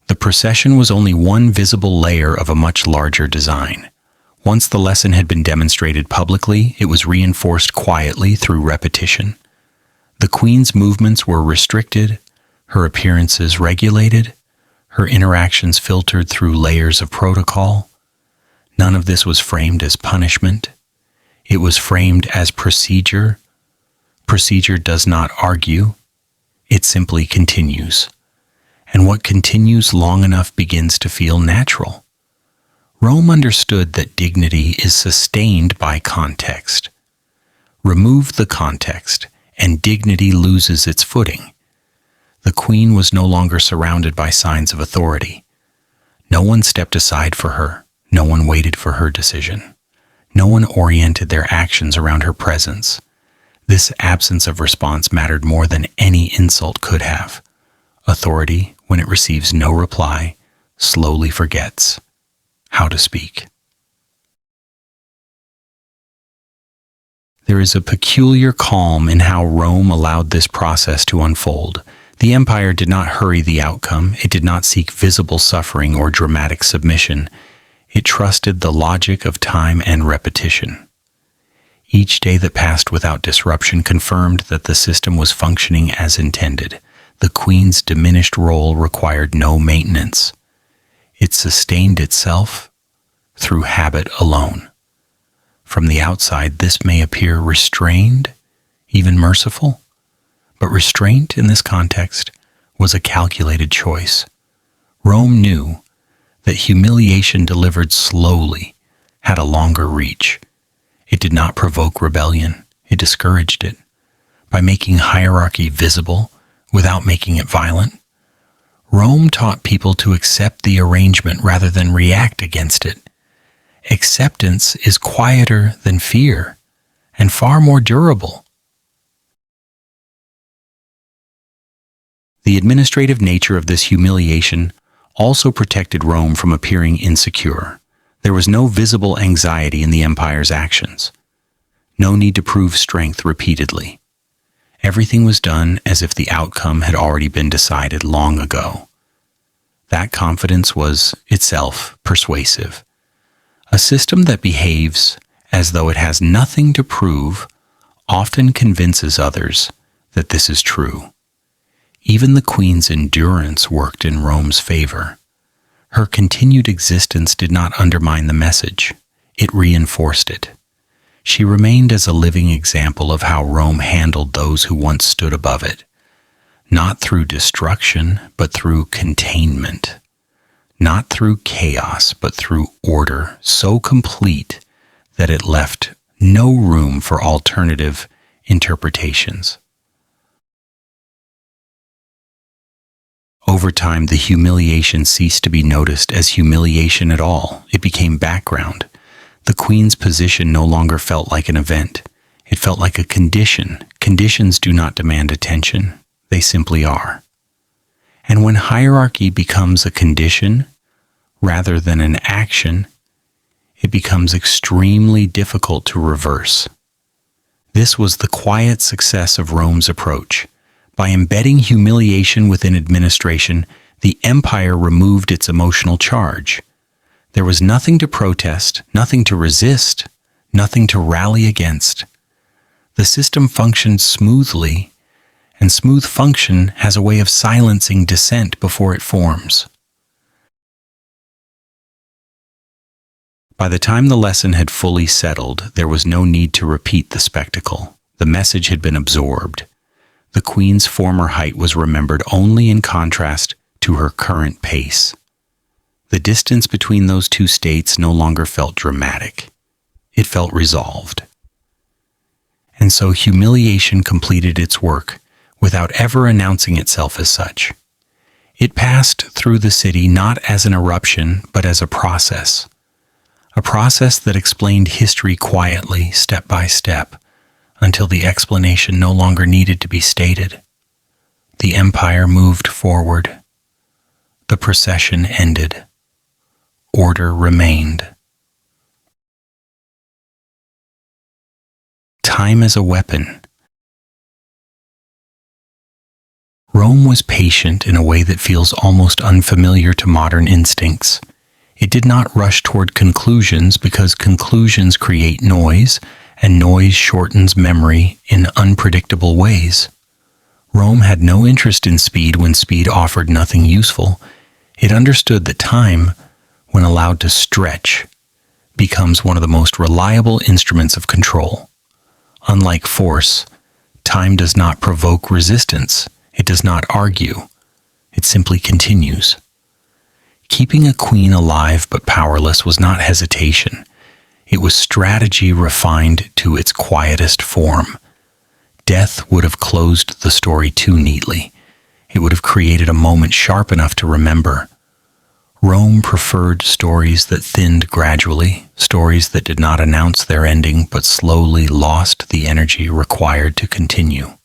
Speaker 1: The procession was only one visible layer of a much larger design. Once the lesson had been demonstrated publicly, it was reinforced quietly through repetition. The queen's movements were restricted, her appearances regulated, her interactions filtered through layers of protocol. None of this was framed as punishment. It was framed as procedure. Procedure does not argue. It simply continues. And what continues long enough begins to feel natural. Rome understood that dignity is sustained by context. Remove the context, and dignity loses its footing. The queen was no longer surrounded by signs of authority. No one stepped aside for her. No one waited for her decision. No one oriented their actions around her presence. This absence of response mattered more than any insult could have. Authority, when it receives no reply, slowly forgets how to speak. There is a peculiar calm in how Rome allowed this process to unfold. The empire did not hurry the outcome. It did not seek visible suffering or dramatic submission. It trusted the logic of time and repetition. Each day that passed without disruption confirmed that the system was functioning as intended. The queen's diminished role required no maintenance. It sustained itself through habit alone. From the outside, this may appear restrained, even merciful, but restraint in this context was a calculated choice. Rome knew that humiliation delivered slowly had a longer reach. It did not provoke rebellion, it discouraged it. By making hierarchy visible without making it violent, Rome taught people to accept the arrangement rather than react against it. Acceptance is quieter than fear and far more durable. The administrative nature of this humiliation also protected Rome from appearing insecure. There was no visible anxiety in the empire's actions. No need to prove strength repeatedly. Everything was done as if the outcome had already been decided long ago. That confidence was itself persuasive. A system that behaves as though it has nothing to prove often convinces others that this is true. Even the queen's endurance worked in Rome's favor. Her continued existence did not undermine the message. It reinforced it. She remained as a living example of how Rome handled those who once stood above it, not through destruction, but through containment, not through chaos, but through order so complete that it left no room for alternative interpretations. Over time, the humiliation ceased to be noticed as humiliation at all. It became background. The queen's position no longer felt like an event. It felt like a condition. Conditions do not demand attention. They simply are. And when hierarchy becomes a condition rather than an action, it becomes extremely difficult to reverse. This was the quiet success of Rome's approach. By embedding humiliation within administration, the empire removed its emotional charge. There was nothing to protest, nothing to resist, nothing to rally against. The system functioned smoothly, and smooth function has a way of silencing dissent before it forms. By the time the lesson had fully settled, there was no need to repeat the spectacle. The message had been absorbed. The Queen's former height was remembered only in contrast to her current pace. The distance between those two states no longer felt dramatic. It felt resolved. And so humiliation completed its work without ever announcing itself as such. It passed through the city not as an eruption, but as a process that explained history quietly, step by step, until the explanation no longer needed to be stated. The empire moved forward. The procession ended. Order remained. Time as a weapon. Rome was patient in a way that feels almost unfamiliar to modern instincts. It did not rush toward conclusions because conclusions create noise, and noise shortens memory in unpredictable ways. Rome had no interest in speed when speed offered nothing useful. It understood that time, when allowed to stretch, becomes one of the most reliable instruments of control. Unlike force, time does not provoke resistance. It does not argue. It simply continues. Keeping a queen alive but powerless was not hesitation. It was strategy refined to its quietest form. Death would have closed the story too neatly. It would have created a moment sharp enough to remember. Rome preferred stories that thinned gradually, stories that did not announce their ending but slowly lost the energy required to continue.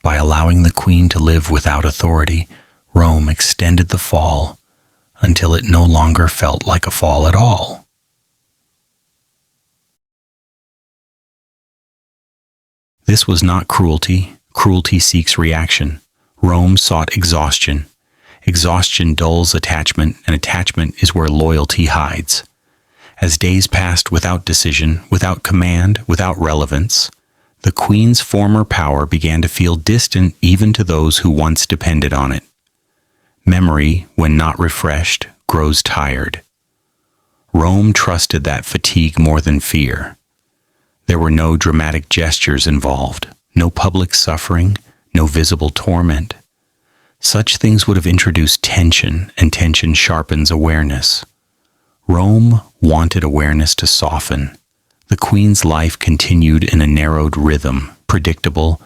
Speaker 1: By allowing the queen to live without authority, Rome extended the fall until it no longer felt like a fall at all. This was not cruelty. Cruelty seeks reaction. Rome sought exhaustion. Exhaustion dulls attachment, and attachment is where loyalty hides. As days passed without decision, without command, without relevance, the queen's former power began to feel distant even to those who once depended on it. Memory, when not refreshed, grows tired. Rome trusted that fatigue more than fear. There were no dramatic gestures involved, no public suffering, no visible torment. Such things would have introduced tension, and tension sharpens awareness. Rome wanted awareness to soften. The queen's life continued in a narrowed rhythm, predictable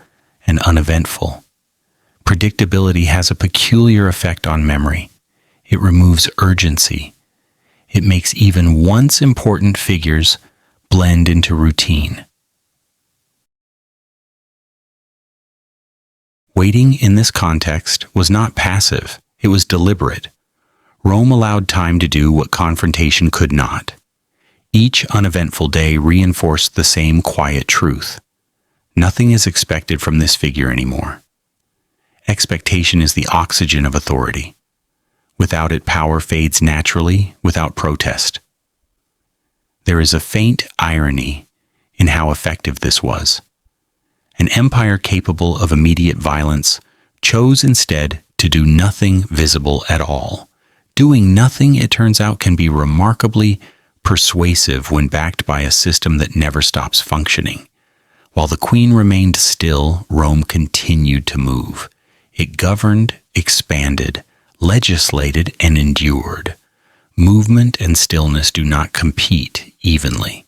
Speaker 1: and uneventful. Predictability has a peculiar effect on memory. It removes urgency. It makes even once important figures blend into routine. Waiting in this context was not passive, it was deliberate. Rome allowed time to do what confrontation could not. Each uneventful day reinforced the same quiet truth. Nothing is expected from this figure anymore. Expectation is the oxygen of authority. Without it, power fades naturally, without protest. There is a faint irony in how effective this was. An empire capable of immediate violence chose instead to do nothing visible at all. Doing nothing, it turns out, can be remarkably persuasive when backed by a system that never stops functioning. While the queen remained still, Rome continued to move. It governed, expanded, legislated, and endured. Movement and stillness do not compete evenly.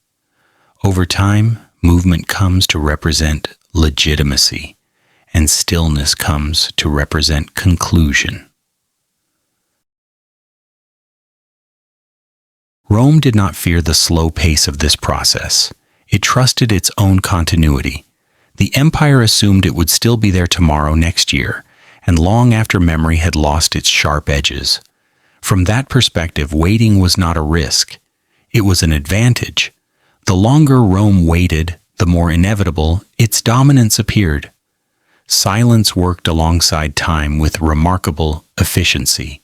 Speaker 1: Over time, movement comes to represent legitimacy, and stillness comes to represent conclusion. Rome did not fear the slow pace of this process. It trusted its own continuity. The empire assumed it would still be there tomorrow, next year, and long after memory had lost its sharp edges. From that perspective, waiting was not a risk. It was an advantage. The longer Rome waited, the more inevitable its dominance appeared. Silence worked alongside time with remarkable efficiency.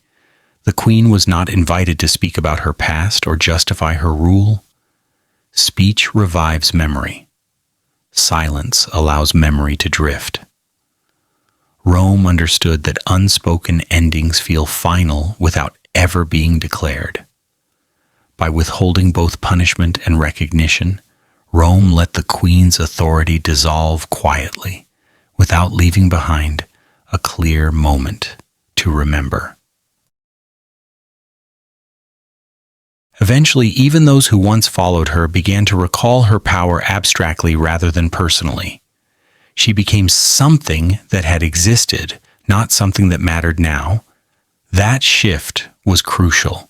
Speaker 1: The queen was not invited to speak about her past or justify her rule. Speech revives memory. Silence allows memory to drift. Rome understood that unspoken endings feel final without ever being declared. By withholding both punishment and recognition, Rome let the queen's authority dissolve quietly, without leaving behind a clear moment to remember. Eventually, even those who once followed her began to recall her power abstractly rather than personally. She became something that had existed, not something that mattered now. That shift was crucial.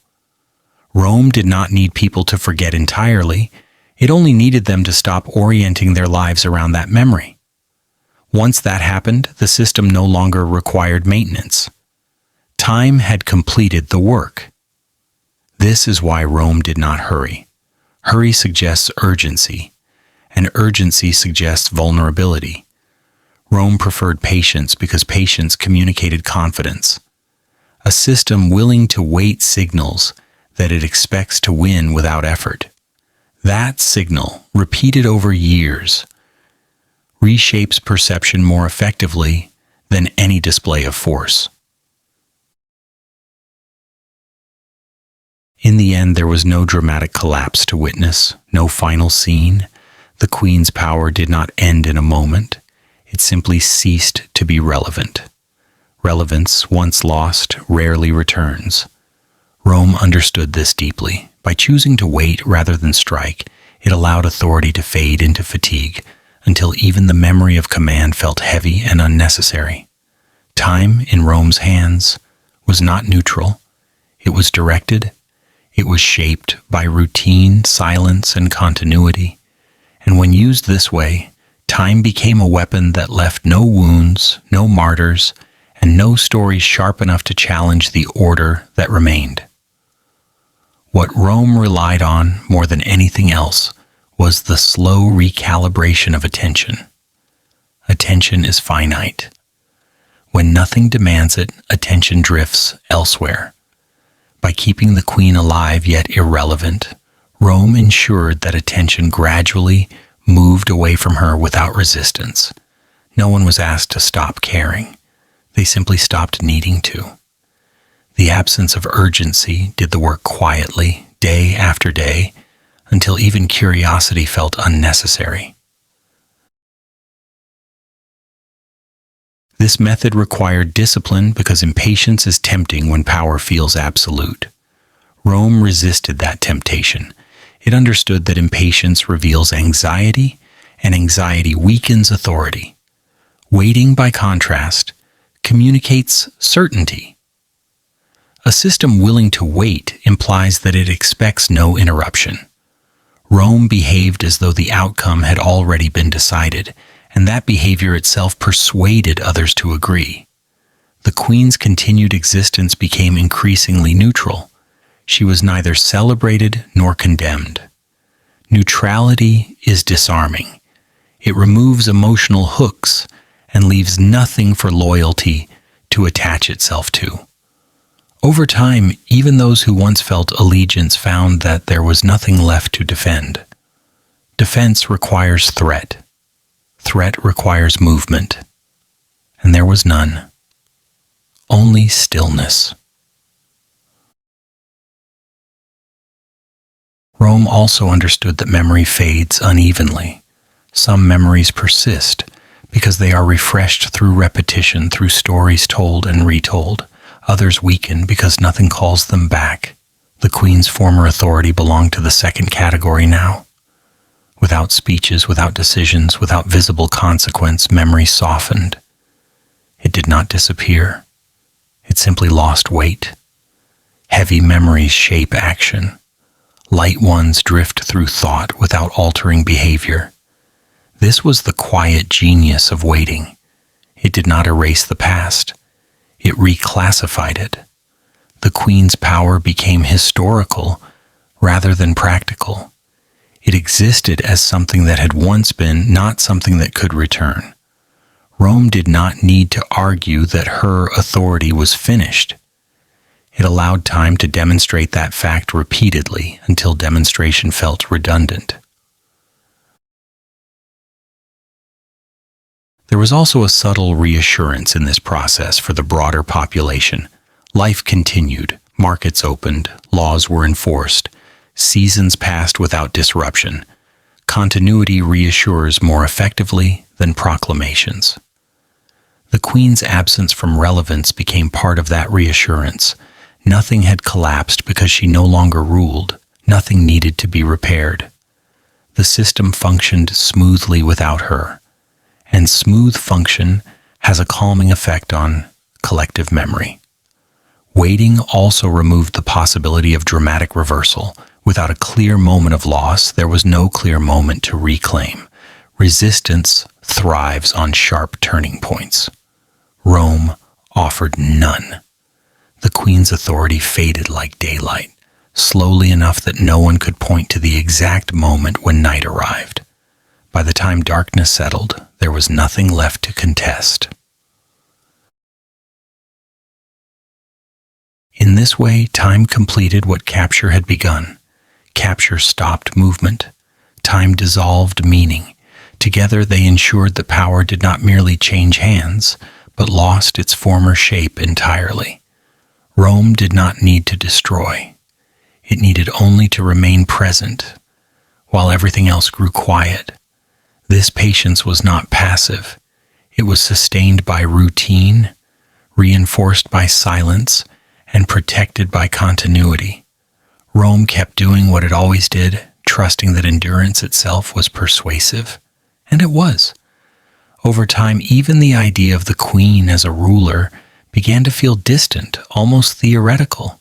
Speaker 1: Rome did not need people to forget entirely. It only needed them to stop orienting their lives around that memory. Once that happened, the system no longer required maintenance. Time had completed the work. This is why Rome did not hurry. Hurry suggests urgency, and urgency suggests vulnerability. Rome preferred patience because patience communicated confidence. A system willing to wait signals that it expects to win without effort. That signal, repeated over years, reshapes perception more effectively than any display of force. In the end, there was no dramatic collapse to witness, no final scene. The queen's power did not end in a moment. It simply ceased to be relevant. Relevance, once lost, rarely returns. Rome understood this deeply. By choosing to wait rather than strike, it allowed authority to fade into fatigue, until even the memory of command felt heavy and unnecessary. Time, in Rome's hands, was not neutral. It was directed. It was shaped by routine, silence, and continuity. And when used this way, time became a weapon that left no wounds, no martyrs, and no stories sharp enough to challenge the order that remained. What Rome relied on more than anything else was the slow recalibration of attention. Attention is finite. When nothing demands it, attention drifts elsewhere. By keeping the queen alive yet irrelevant, Rome ensured that attention gradually moved away from her without resistance. No one was asked to stop caring. They simply stopped needing to. The absence of urgency did the work quietly, day after day, until even curiosity felt unnecessary. This method required discipline because impatience is tempting when power feels absolute. Rome resisted that temptation. It understood that impatience reveals anxiety, and anxiety weakens authority. Waiting, by contrast, communicates certainty. A system willing to wait implies that it expects no interruption. Rome behaved as though the outcome had already been decided, and that behavior itself persuaded others to agree. The queen's continued existence became increasingly neutral. She was neither celebrated nor condemned. Neutrality is disarming. It removes emotional hooks and leaves nothing for loyalty to attach itself to. Over time, even those who once felt allegiance found that there was nothing left to defend. Defense requires threat. Threat requires movement. And there was none. Only stillness. Rome also understood that memory fades unevenly. Some memories persist because they are refreshed through repetition, through stories told and retold. Others weaken because nothing calls them back. The queen's former authority belonged to the second category now. Without speeches, without decisions, without visible consequence, memory softened. It did not disappear. It simply lost weight. Heavy memories shape action. Light ones drift through thought without altering behavior. This was the quiet genius of waiting. It did not erase the past. It reclassified it. The queen's power became historical rather than practical. It existed as something that had once been, not something that could return. Rome did not need to argue that her authority was finished. It allowed time to demonstrate that fact repeatedly until demonstration felt redundant. There was also a subtle reassurance in this process for the broader population. Life continued, markets opened, laws were enforced, seasons passed without disruption. Continuity reassures more effectively than proclamations. The Queen's absence from relevance became part of that reassurance. Nothing had collapsed because she no longer ruled. Nothing needed to be repaired. The system functioned smoothly without her, and smooth function has a calming effect on collective memory. Waiting also removed the possibility of dramatic reversal. Without a clear moment of loss, there was no clear moment to reclaim. Resistance thrives on sharp turning points. Rome offered none. The Queen's authority faded like daylight, slowly enough that no one could point to the exact moment when night arrived. By the time darkness settled, there was nothing left to contest. In this way, time completed what capture had begun. Capture stopped movement. Time dissolved meaning. Together they ensured that power did not merely change hands, but lost its former shape entirely. Rome did not need to destroy. It needed only to remain present, while everything else grew quiet. This patience was not passive. It was sustained by routine, reinforced by silence, and protected by continuity. Rome kept doing what it always did, trusting that endurance itself was persuasive. And it was. Over time, even the idea of the Queen as a ruler began to feel distant, almost theoretical.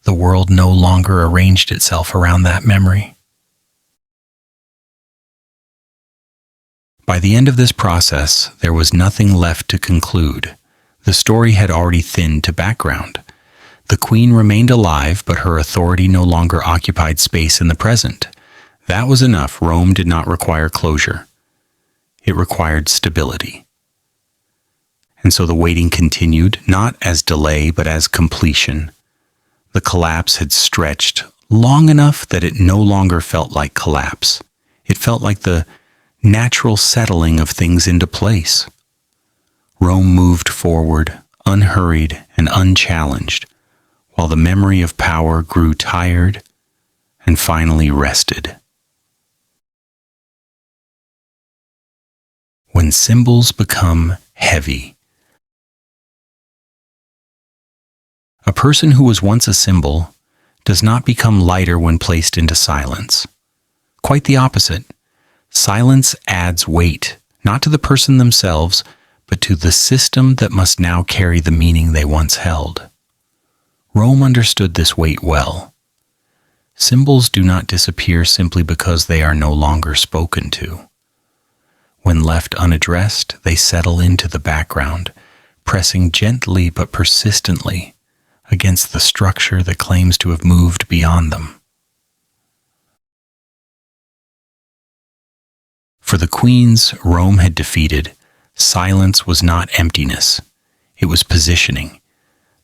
Speaker 1: The world no longer arranged itself around that memory. By the end of this process, there was nothing left to conclude. The story had already thinned to background. The Queen remained alive, but her authority no longer occupied space in the present. That was enough. Rome did not require closure. It required stability. And so the waiting continued, not as delay, but as completion. The collapse had stretched long enough that it no longer felt like collapse. It felt like the natural settling of things into place. Rome moved forward, unhurried and unchallenged, while the memory of power grew tired and finally rested. When symbols become heavy. A person who was once a symbol does not become lighter when placed into silence. Quite the opposite. Silence adds weight, not to the person themselves, but to the system that must now carry the meaning they once held. Rome understood this weight well. Symbols do not disappear simply because they are no longer spoken to. When left unaddressed, they settle into the background, pressing gently but persistently against the structure that claims to have moved beyond them. For the queens Rome had defeated, silence was not emptiness. It was positioning.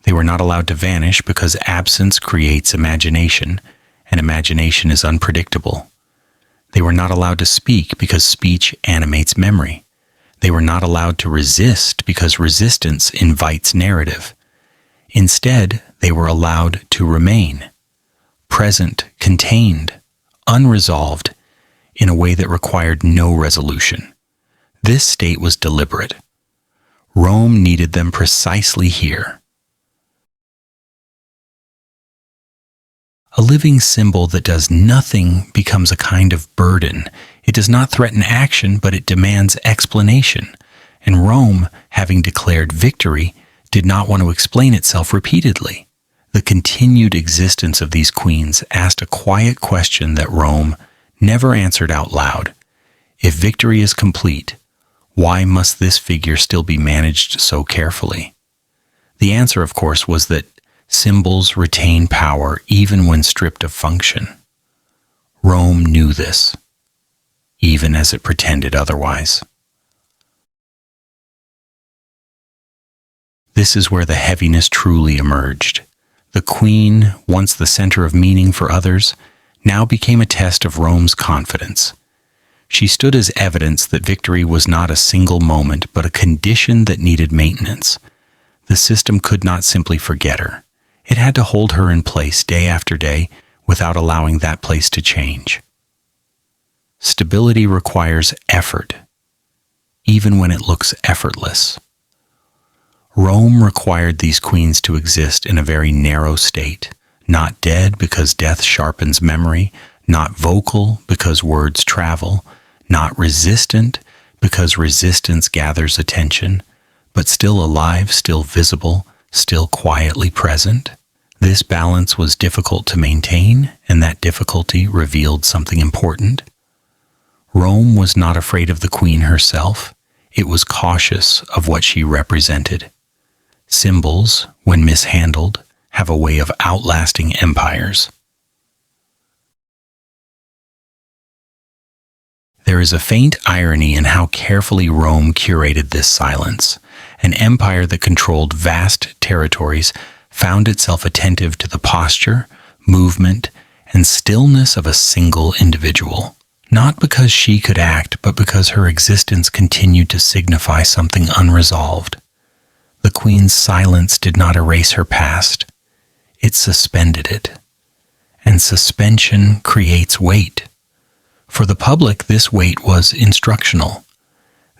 Speaker 1: They were not allowed to vanish because absence creates imagination, and imagination is unpredictable. They were not allowed to speak because speech animates memory. They were not allowed to resist because resistance invites narrative. Instead, they were allowed to remain, present, contained, unresolved, in a way that required no resolution. This state was deliberate. Rome needed them precisely here. A living symbol that does nothing becomes a kind of burden. It does not threaten action, but it demands explanation. And Rome, having declared victory, did not want to explain itself repeatedly. The continued existence of these queens asked a quiet question that Rome never answered out loud. If victory is complete, why must this figure still be managed so carefully? The answer, of course, was that symbols retain power even when stripped of function. Rome knew this, even as it pretended otherwise. This is where the heaviness truly emerged. The queen, once the center of meaning for others, now became a test of Rome's confidence. She stood as evidence that victory was not a single moment, but a condition that needed maintenance. The system could not simply forget her. It had to hold her in place day after day without allowing that place to change. Stability requires effort, even when it looks effortless. Rome required these queens to exist in a very narrow state, not dead because death sharpens memory, not vocal because words travel, not resistant because resistance gathers attention, but still alive, still visible, still quietly present. This balance was difficult to maintain, and that difficulty revealed something important. Rome was not afraid of the queen herself. It was cautious of what she represented. Symbols, when mishandled, have a way of outlasting empires. There is a faint irony in how carefully Rome curated this silence. An empire that controlled vast territories found itself attentive to the posture, movement, and stillness of a single individual. Not because she could act, but because her existence continued to signify something unresolved. The queen's silence did not erase her past. It suspended it. And suspension creates weight. For the public, this weight was instructional.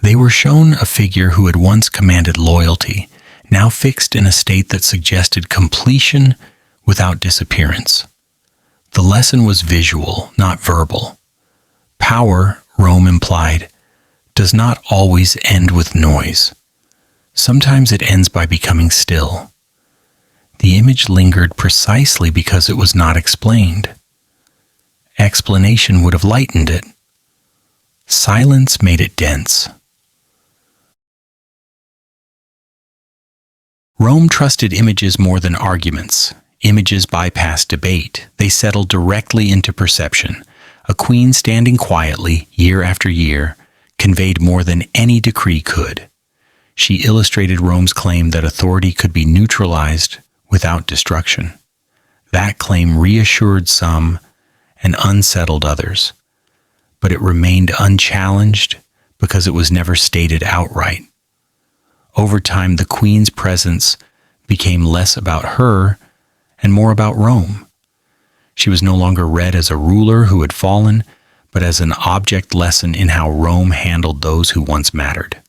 Speaker 1: They were shown a figure who had once commanded loyalty, now fixed in a state that suggested completion without disappearance. The lesson was visual, not verbal. Power, Rome implied, does not always end with noise. Sometimes it ends by becoming still. The image lingered precisely because it was not explained. Explanation would have lightened it. Silence made it dense. Rome trusted images more than arguments. Images bypassed debate. They settled directly into perception. A queen standing quietly, year after year, conveyed more than any decree could. She illustrated Rome's claim that authority could be neutralized without destruction. That claim reassured some and unsettled others, but it remained unchallenged because it was never stated outright. Over time, the queen's presence became less about her and more about Rome. She was no longer read as a ruler who had fallen, but as an object lesson in how Rome handled those who once mattered.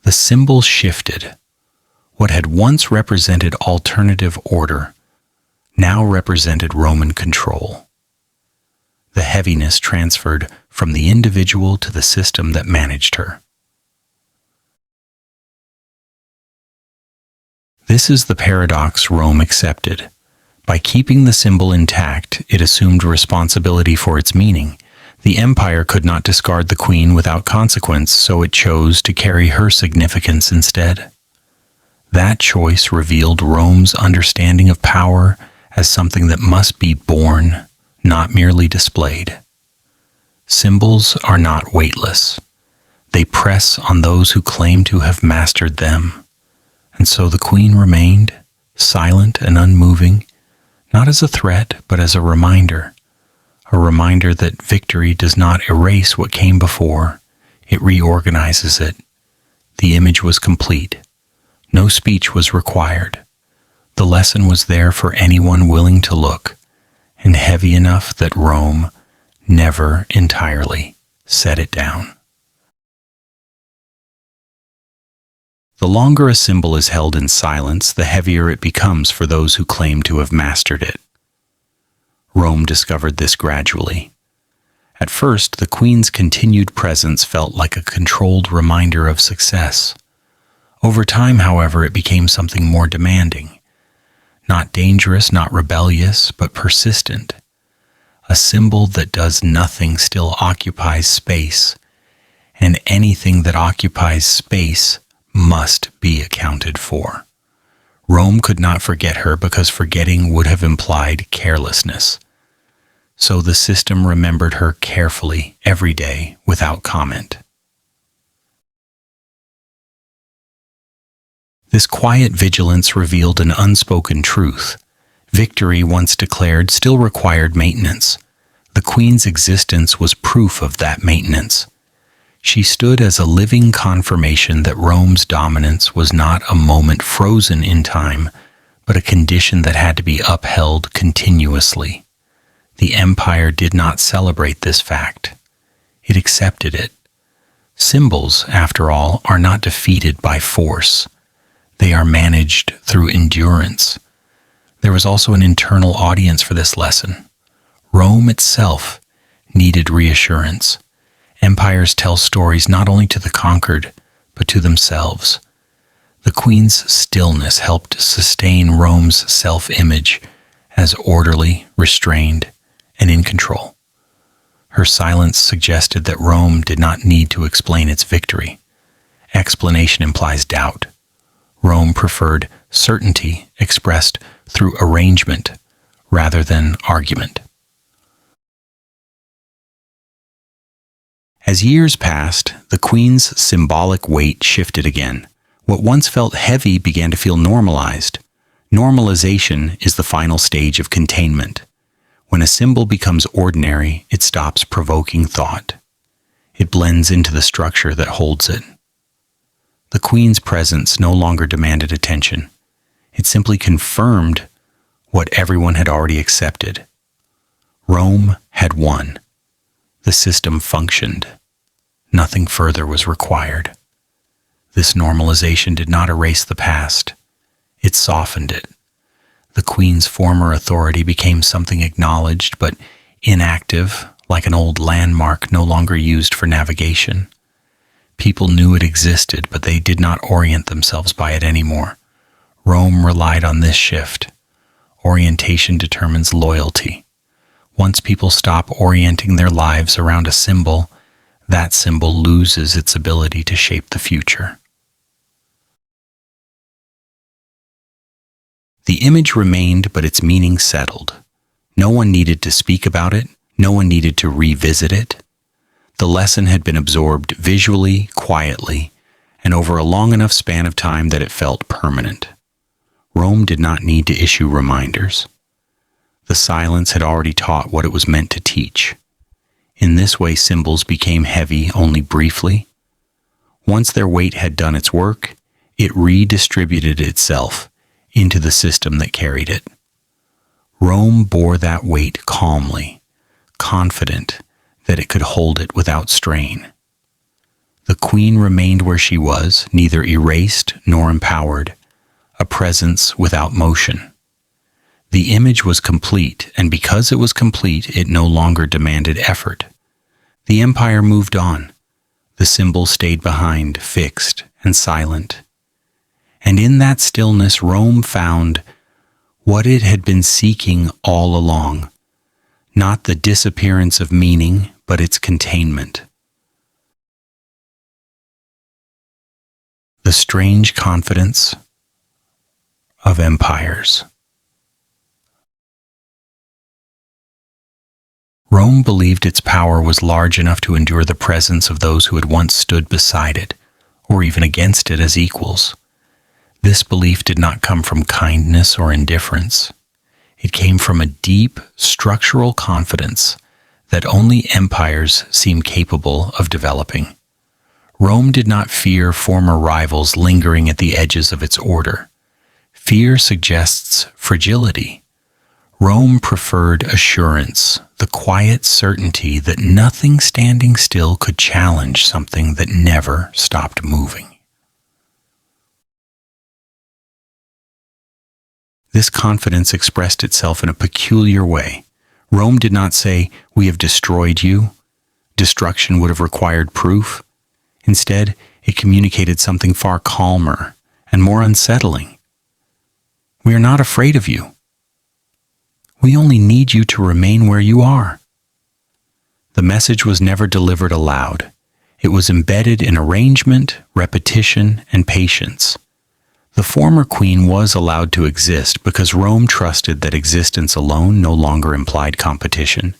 Speaker 1: The symbols shifted. What had once represented alternative order now represented Roman control. The heaviness transferred from the individual to the system that managed her. This is the paradox Rome accepted. By keeping the symbol intact, it assumed responsibility for its meaning. The empire could not discard the queen without consequence, so it chose to carry her significance instead. That choice revealed Rome's understanding of power as something that must be born, not merely displayed. Symbols are not weightless. They press on those who claim to have mastered them. And so the queen remained, silent and unmoving, not as a threat, but as a reminder that victory does not erase what came before, it reorganizes it. The image was complete. No speech was required. The lesson was there for anyone willing to look, and heavy enough that Rome never entirely set it down. The longer a symbol is held in silence, the heavier it becomes for those who claim to have mastered it. Rome discovered this gradually. At first, the queen's continued presence felt like a controlled reminder of success. Over time, however, it became something more demanding. Not dangerous, not rebellious, but persistent. A symbol that does nothing still occupies space, and anything that occupies space must be accounted for. Rome could not forget her because forgetting would have implied carelessness. so the system remembered her carefully every day without comment. This quiet vigilance revealed an unspoken truth. Victory, once declared, still required maintenance. The Queen's existence was proof of that maintenance. She stood as a living confirmation that Rome's dominance was not a moment frozen in time, but a condition that had to be upheld continuously. The empire did not celebrate this fact. It accepted it. Symbols, after all, are not defeated by force. They are managed through endurance. There was also an internal audience for this lesson. Rome itself needed reassurance. Empires tell stories not only to the conquered, but to themselves. The Queen's stillness helped sustain Rome's self-image as orderly, restrained, and in control. Her silence suggested that Rome did not need to explain its victory. Explanation implies doubt. Rome preferred certainty expressed through arrangement rather than argument. As years passed, the Queen's symbolic weight shifted again. What once felt heavy began to feel normalized. Normalization is the final stage of containment. When a symbol becomes ordinary, it stops provoking thought. It blends into the structure that holds it. The Queen's presence no longer demanded attention. It simply confirmed what everyone had already accepted. Rome had won. The system functioned. Nothing further was required. This normalization did not erase the past. It softened it. The Queen's former authority became something acknowledged but inactive, like an old landmark no longer used for navigation. People knew it existed, but they did not orient themselves by it anymore. Rome relied on this shift. Orientation determines loyalty. Once people stop orienting their lives around a symbol, that symbol loses its ability to shape the future. The image remained, but its meaning settled. No one needed to speak about it. No one needed to revisit it. The lesson had been absorbed visually, quietly, and over a long enough span of time that it felt permanent. Rome did not need to issue reminders. The silence had already taught what it was meant to teach. In this way, symbols became heavy only briefly. Once their weight had done its work, it redistributed itself into the system that carried it. Rome bore that weight calmly, confident that it could hold it without strain. The Queen remained where she was, neither erased nor empowered, a presence without motion. The image was complete, and because it was complete, it no longer demanded effort. The empire moved on. The symbol stayed behind, fixed and silent. And in that stillness, Rome found what it had been seeking all along, not the disappearance of meaning, but its containment. The strange confidence of empires. Rome believed its power was large enough to endure the presence of those who had once stood beside it, or even against it as equals. This belief did not come from kindness or indifference. It came from a deep, structural confidence that only empires seem capable of developing. Rome did not fear former rivals lingering at the edges of its order. Fear suggests fragility. Rome preferred assurance, the quiet certainty that nothing standing still could challenge something that never stopped moving. This confidence expressed itself in a peculiar way. Rome did not say, "We have destroyed you." Destruction would have required proof. Instead, it communicated something far calmer and more unsettling. "We are not afraid of you. We only need you to remain where you are." The message was never delivered aloud. It was embedded in arrangement, repetition, and patience. The former queen was allowed to exist because Rome trusted that existence alone no longer implied competition.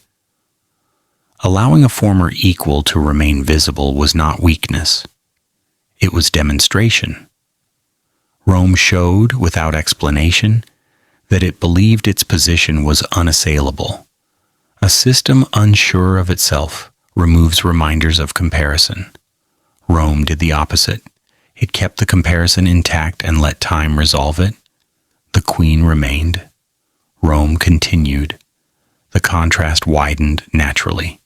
Speaker 1: Allowing a former equal to remain visible was not weakness. It was demonstration. Rome showed, without explanation, that it believed its position was unassailable. A system unsure of itself removes reminders of comparison. Rome did the opposite. It kept the comparison intact and let time resolve it. The queen remained. Rome continued. The contrast widened naturally.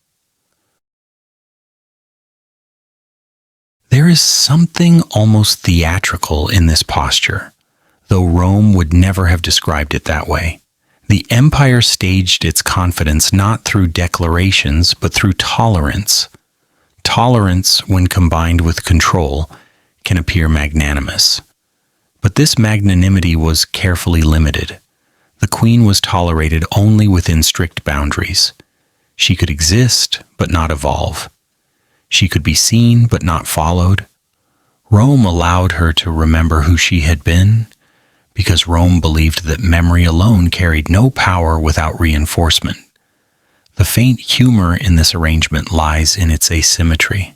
Speaker 1: There is something almost theatrical in this posture, though Rome would never have described it that way. The empire staged its confidence not through declarations, but through tolerance. Tolerance, when combined with control, can appear magnanimous. But this magnanimity was carefully limited. The queen was tolerated only within strict boundaries. She could exist, but not evolve. She could be seen, but not followed. Rome allowed her to remember who she had been, because Rome believed that memory alone carried no power without reinforcement. The faint humor in this arrangement lies in its asymmetry.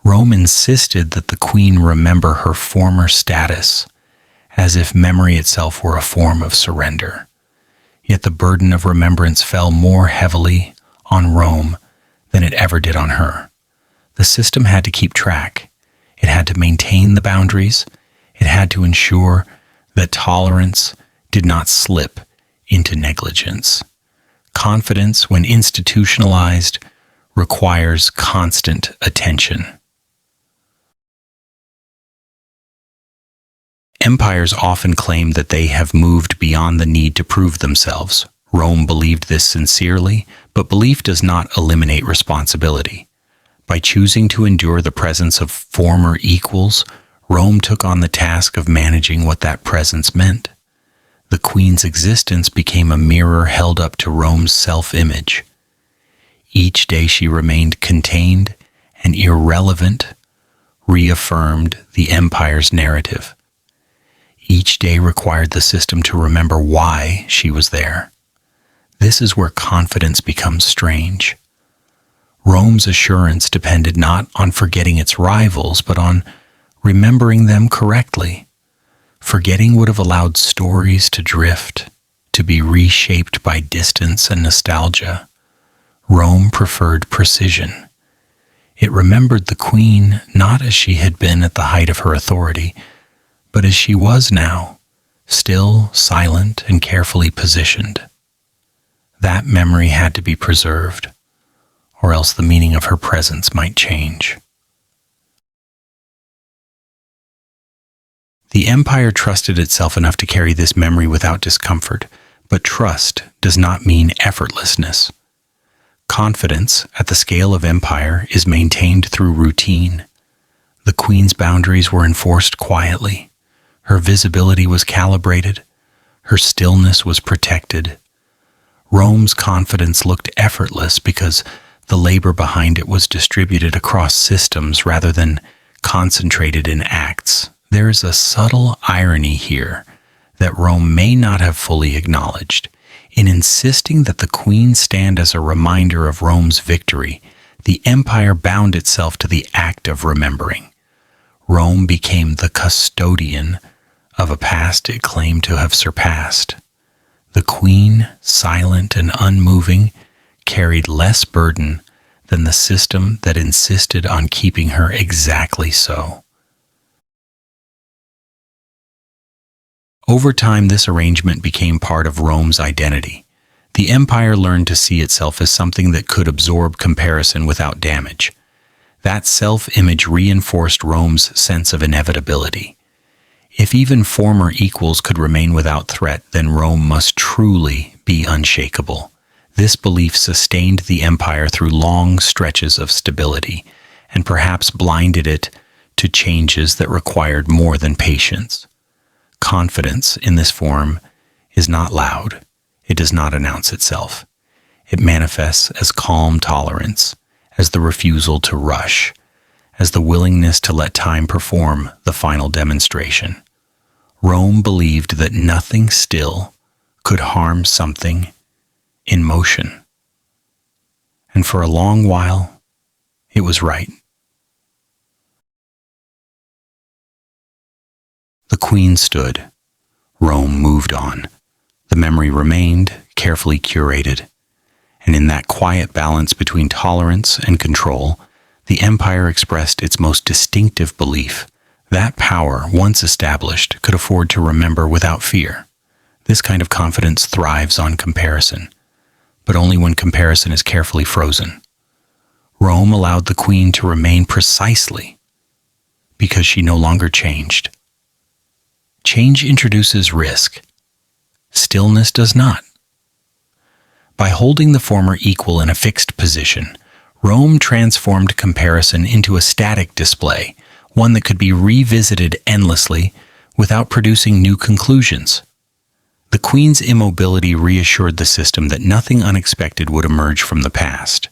Speaker 1: Rome insisted that the queen remember her former status, as if memory itself were a form of surrender. Yet the burden of remembrance fell more heavily on Rome than it ever did on her. The system had to keep track. It had to maintain the boundaries. It had to ensure that tolerance did not slip into negligence. Confidence, when institutionalized, requires constant attention. Empires often claim that they have moved beyond the need to prove themselves. Rome believed this sincerely, but belief does not eliminate responsibility. By choosing to endure the presence of former equals, Rome took on the task of managing what that presence meant. The queen's existence became a mirror held up to Rome's self-image. Each day she remained contained and irrelevant, reaffirmed the empire's narrative. Each day required the system to remember why she was there. This is where confidence becomes strange. Rome's assurance depended not on forgetting its rivals, but on remembering them correctly. Forgetting would have allowed stories to drift, to be reshaped by distance and nostalgia. Rome preferred precision. It remembered the queen not as she had been at the height of her authority, but as she was now, still, silent, and carefully positioned. That memory had to be preserved, or else the meaning of her presence might change. The empire trusted itself enough to carry this memory without discomfort, but trust does not mean effortlessness. Confidence, at the scale of empire, is maintained through routine. The queen's boundaries were enforced quietly. Her visibility was calibrated. Her stillness was protected. Rome's confidence looked effortless because the labor behind it was distributed across systems rather than concentrated in acts. There is a subtle irony here that Rome may not have fully acknowledged. In insisting that the queen stand as a reminder of Rome's victory, the empire bound itself to the act of remembering. Rome became the custodian of a past it claimed to have surpassed. The queen, silent and unmoving, carried less burden than the system that insisted on keeping her exactly so. Over time, this arrangement became part of Rome's identity. The empire learned to see itself as something that could absorb comparison without damage. That self-image reinforced Rome's sense of inevitability. If even former equals could remain without threat, then Rome must truly be unshakable. This belief sustained the empire through long stretches of stability, and perhaps blinded it to changes that required more than patience. Confidence in this form is not loud. It does not announce itself. It manifests as calm tolerance, as the refusal to rush, as the willingness to let time perform the final demonstration. Rome believed that nothing still could harm something in motion. and for a long while, it was right. The queen stood. Rome moved on. The memory remained, carefully curated. And in that quiet balance between tolerance and control, the empire expressed its most distinctive belief. That power, once established, could afford to remember without fear. This kind of confidence thrives on comparison, but only when comparison is carefully frozen. Rome allowed the queen to remain precisely because she no longer changed. Change introduces risk. Stillness does not. By holding the former equal in a fixed position, Rome transformed comparison into a static display, one that could be revisited endlessly without producing new conclusions. The queen's immobility reassured the system that nothing unexpected would emerge from the past.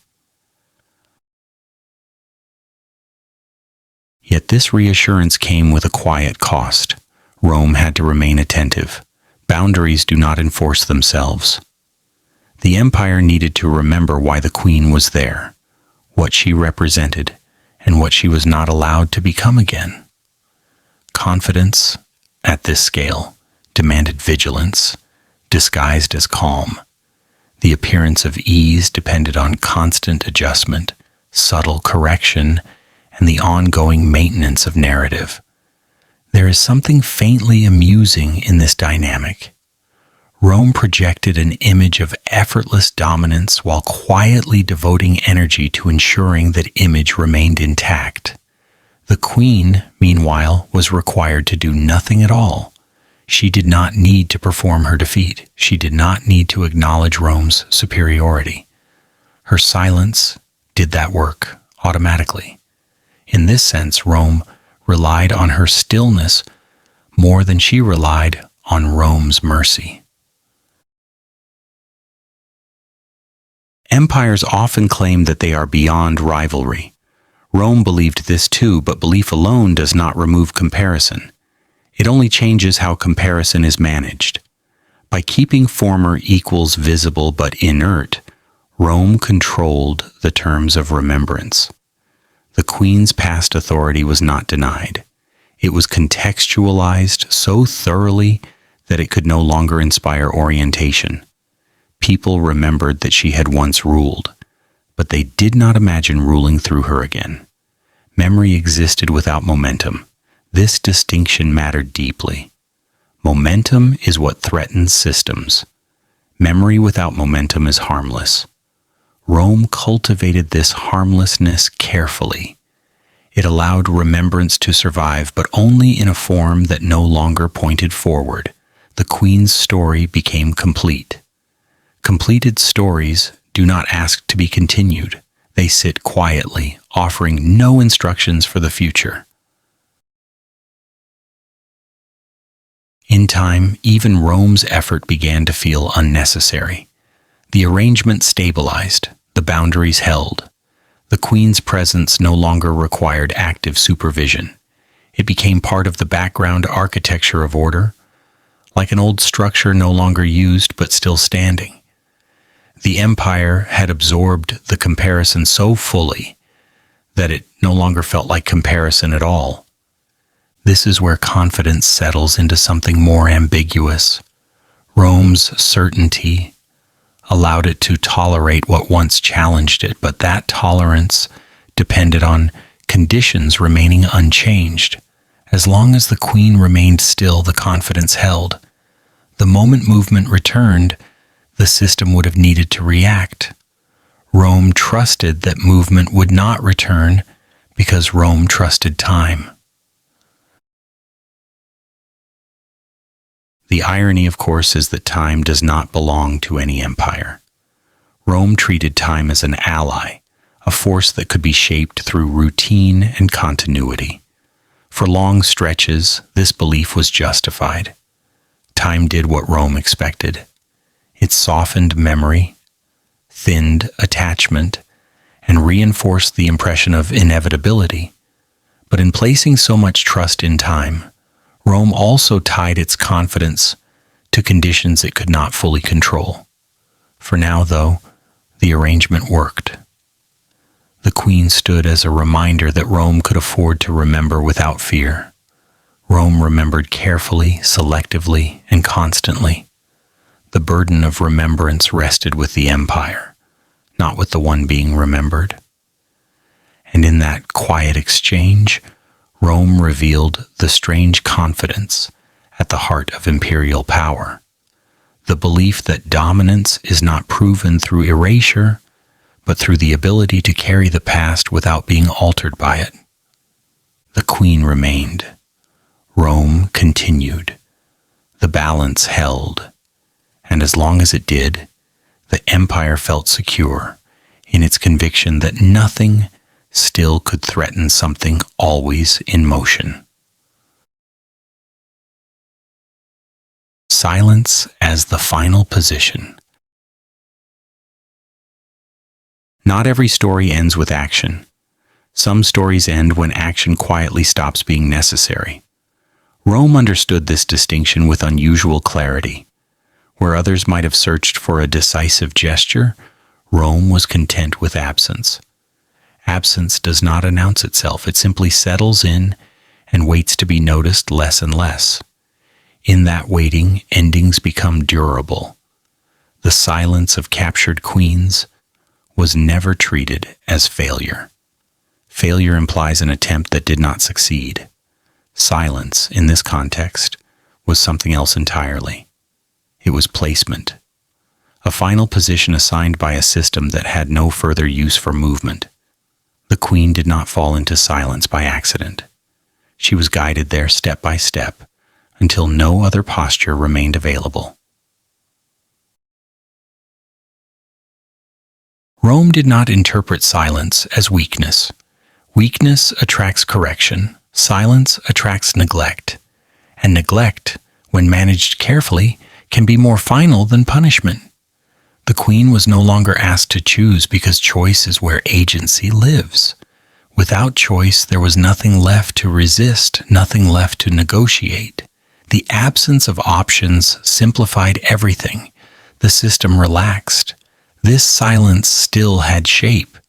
Speaker 1: Yet this reassurance came with a quiet cost. Rome had to remain attentive. Boundaries do not enforce themselves. The empire needed to remember why the queen was there, what she represented, and what she was not allowed to become again. Confidence, at this scale, demanded vigilance, disguised as calm. The appearance of ease depended on constant adjustment, subtle correction, and the ongoing maintenance of narrative. There is something faintly amusing in this dynamic. Rome projected an image of effortless dominance while quietly devoting energy to ensuring that image remained intact. The queen, meanwhile, was required to do nothing at all. She did not need to perform her defeat. She did not need to acknowledge Rome's superiority. Her silence did that work automatically. In this sense, Rome relied on her stillness more than she relied on Rome's mercy. Empires often claim that they are beyond rivalry. Rome believed this too, but belief alone does not remove comparison. It only changes how comparison is managed. By keeping former equals visible but inert, Rome controlled the terms of remembrance. The queen's past authority was not denied. It was contextualized so thoroughly that it could no longer inspire orientation. People remembered that she had once ruled, but they did not imagine ruling through her again. Memory existed without momentum. This distinction mattered deeply. Momentum is what threatens systems. Memory without momentum is harmless. Rome cultivated this harmlessness carefully. It allowed remembrance to survive, but only in a form that no longer pointed forward. The queen's story became complete. Completed stories do not ask to be continued. They sit quietly, offering no instructions for the future. In time, even Rome's effort began to feel unnecessary. The arrangement stabilized, the boundaries held. The queen's presence no longer required active supervision. It became part of the background architecture of order, like an old structure no longer used but still standing. The empire had absorbed the comparison so fully that it no longer felt like comparison at all. This is where confidence settles into something more ambiguous. Rome's certainty allowed it to tolerate what once challenged it, but that tolerance depended on conditions remaining unchanged. As long as the queen remained still, the confidence held. The moment movement returned, the system would have needed to react. Rome trusted that movement would not return because Rome trusted time. The irony, of course, is that time does not belong to any empire. Rome treated time as an ally, a force that could be shaped through routine and continuity. For long stretches, this belief was justified. Time did what Rome expected. It softened memory, thinned attachment, and reinforced the impression of inevitability. But in placing so much trust in time, Rome also tied its confidence to conditions it could not fully control. For now, though, the arrangement worked. The queen stood as a reminder that Rome could afford to remember without fear. Rome remembered carefully, selectively, and constantly. The burden of remembrance rested with the empire, not with the one being remembered. And in that quiet exchange, Rome revealed the strange confidence at the heart of imperial power. The belief that dominance is not proven through erasure, but through the ability to carry the past without being altered by it. The queen remained. Rome continued. The balance held. And as long as it did, the empire felt secure in its conviction that nothing still could threaten something always in motion. Silence as the final position. Not every story ends with action. Some stories end when action quietly stops being necessary. Rome understood this distinction with unusual clarity. Where others might have searched for a decisive gesture, Rome was content with absence. Absence does not announce itself, it simply settles in and waits to be noticed less and less. In that waiting, endings become durable. The silence of captured queens was never treated as failure. Failure implies an attempt that did not succeed. Silence, in this context, was something else entirely. It was placement, a final position assigned by a system that had no further use for movement. The queen did not fall into silence by accident. She was guided there step by step until no other posture remained available. Rome did not interpret silence as weakness. Weakness attracts correction, silence attracts neglect, and neglect, when managed carefully, can be more final than punishment. The queen was no longer asked to choose because choice is where agency lives. Without choice, there was nothing left to resist, nothing left to negotiate. The absence of options simplified everything. The system relaxed. This silence still had shape.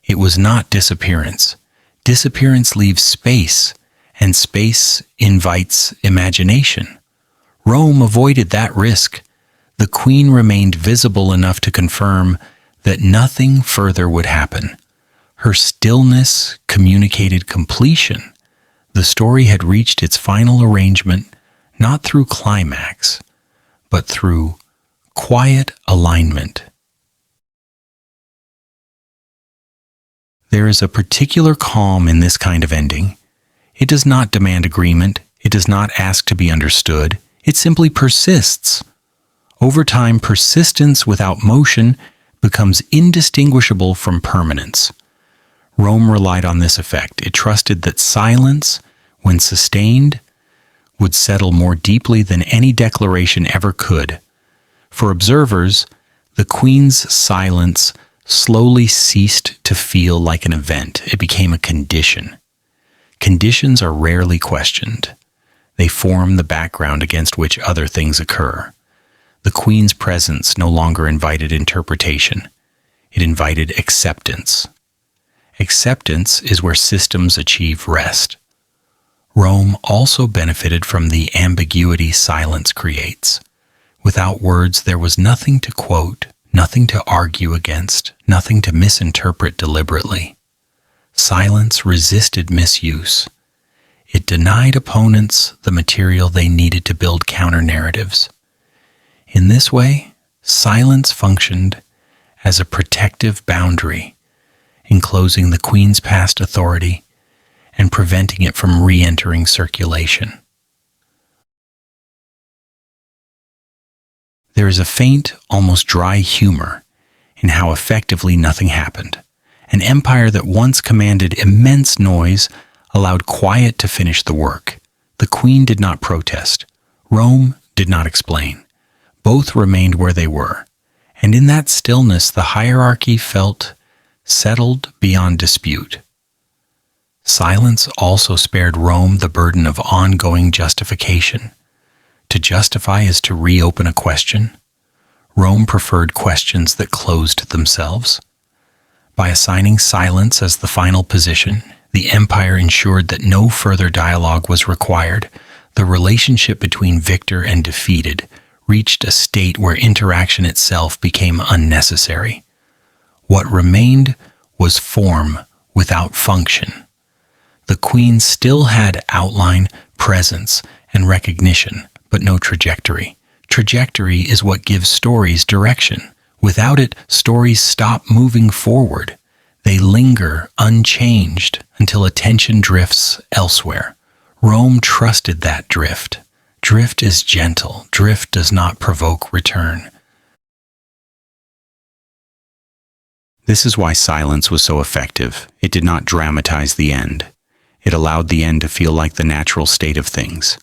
Speaker 1: It was not disappearance. Disappearance leaves space, and space invites imagination. Rome avoided that risk. The queen remained visible enough to confirm that nothing further would happen. Her stillness communicated completion. The story had reached its final arrangement, not through climax, but through quiet alignment. There is a particular calm in this kind of ending. It does not demand agreement. It does not ask to be understood. It simply persists. Over time, persistence without motion becomes indistinguishable from permanence. Rome relied on this effect. It trusted that silence, when sustained, would settle more deeply than any declaration ever could. For observers, the queen's silence slowly ceased to feel like an event. It became a condition. Conditions are rarely questioned. They form the background against which other things occur. The queen's presence no longer invited interpretation. It invited acceptance. Acceptance is where systems achieve rest. Rome also benefited from the ambiguity silence creates. Without words, there was nothing to quote, nothing to argue against, nothing to misinterpret deliberately. Silence resisted misuse. It denied opponents the material they needed to build counter-narratives. In this way, silence functioned as a protective boundary, enclosing the queen's past authority and preventing it from re-entering circulation. There is a faint, almost dry humor in how effectively nothing happened. An empire that once commanded immense noise allowed quiet to finish the work. The queen did not protest. Rome did not explain. Both remained where they were. And in that stillness, the hierarchy felt settled beyond dispute. Silence also spared Rome the burden of ongoing justification. To justify is to reopen a question. Rome preferred questions that closed themselves. By assigning silence as the final position, the Empire ensured that no further dialogue was required. The relationship between victor and defeated reached a state where interaction itself became unnecessary. What remained was form without function. The Queen still had outline, presence, and recognition, but no trajectory. Trajectory is what gives stories direction. Without it, stories stop moving forward. They linger unchanged until attention drifts elsewhere. Rome trusted that drift. Drift is gentle. Drift does not provoke return. This is why silence was so effective. It did not dramatize the end. It allowed the end to feel like the natural state of things.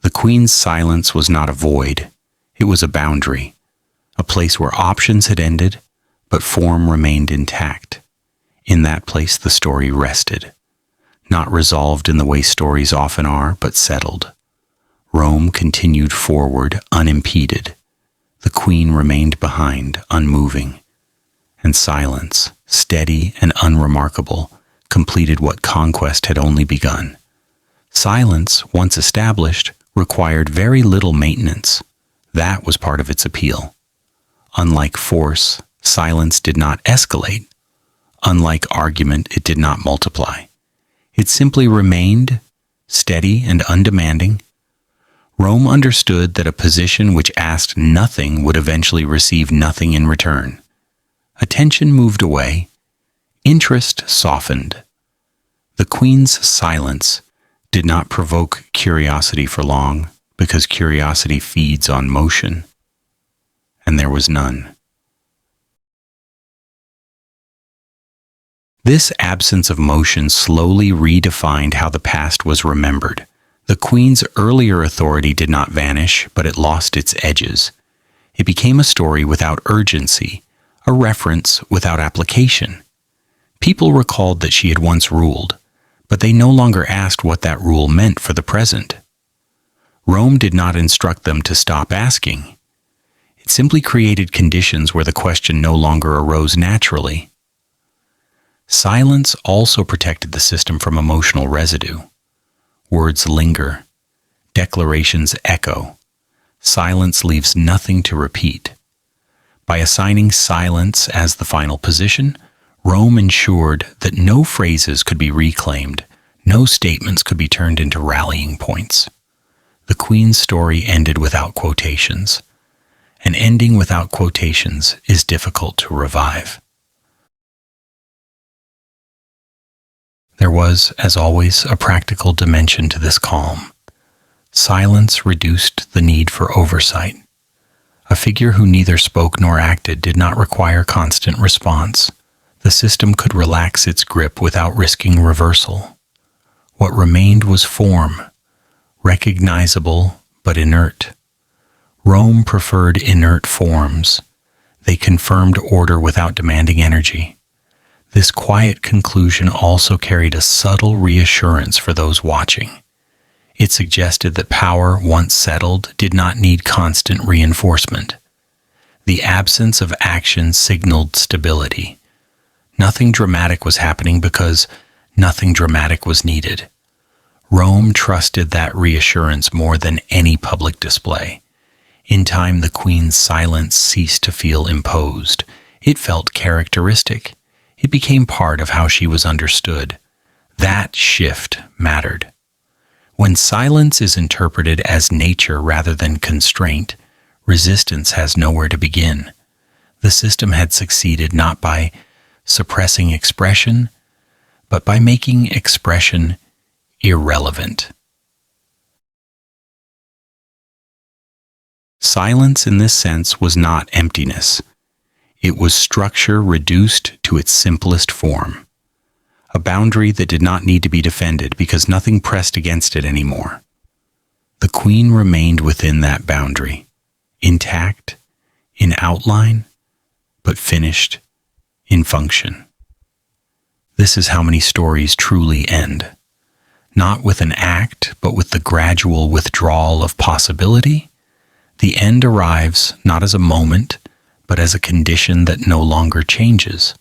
Speaker 1: The Queen's silence was not a void. It was a boundary, a place where options had ended, but form remained intact. In that place, the story rested, not resolved in the way stories often are, but settled. Rome continued forward, unimpeded. The Queen remained behind, unmoving. And silence, steady and unremarkable, completed what conquest had only begun. Silence, once established, required very little maintenance. That was part of its appeal. Unlike force, silence did not escalate. Unlike argument, it did not multiply. It simply remained, steady and undemanding. Rome understood that a position which asked nothing would eventually receive nothing in return. Attention moved away. Interest softened. The Queen's silence did not provoke curiosity for long, because curiosity feeds on motion, and there was none. This absence of motion slowly redefined how the past was remembered. The Queen's earlier authority did not vanish, but it lost its edges. It became a story without urgency, a reference without application. People recalled that she had once ruled, but they no longer asked what that rule meant for the present. Rome did not instruct them to stop asking. It simply created conditions where the question no longer arose naturally. Silence also protected the system from emotional residue. Words linger. Declarations echo. Silence leaves nothing to repeat. By assigning silence as the final position, Rome ensured that no phrases could be reclaimed, no statements could be turned into rallying points. The Queen's story ended without quotations. An ending without quotations is difficult to revive. There was, as always, a practical dimension to this calm. Silence reduced the need for oversight. A figure who neither spoke nor acted did not require constant response. The system could relax its grip without risking reversal. What remained was form, recognizable but inert. Rome preferred inert forms. They confirmed order without demanding energy. This quiet conclusion also carried a subtle reassurance for those watching. It suggested that power, once settled, did not need constant reinforcement. The absence of action signaled stability. Nothing dramatic was happening because nothing dramatic was needed. Rome trusted that reassurance more than any public display. In time, the Queen's silence ceased to feel imposed. It felt characteristic. It became part of how she was understood. That shift mattered. When silence is interpreted as nature rather than constraint, resistance has nowhere to begin. The system had succeeded not by suppressing expression, but by making expression irrelevant. Silence in this sense was not emptiness. It was structure reduced to its simplest form, a boundary that did not need to be defended because nothing pressed against it anymore. The Queen remained within that boundary, intact, in outline, but finished in function. This is how many stories truly end, not with an act, but with the gradual withdrawal of possibility. The end arrives not as a moment, but as a condition that no longer changes.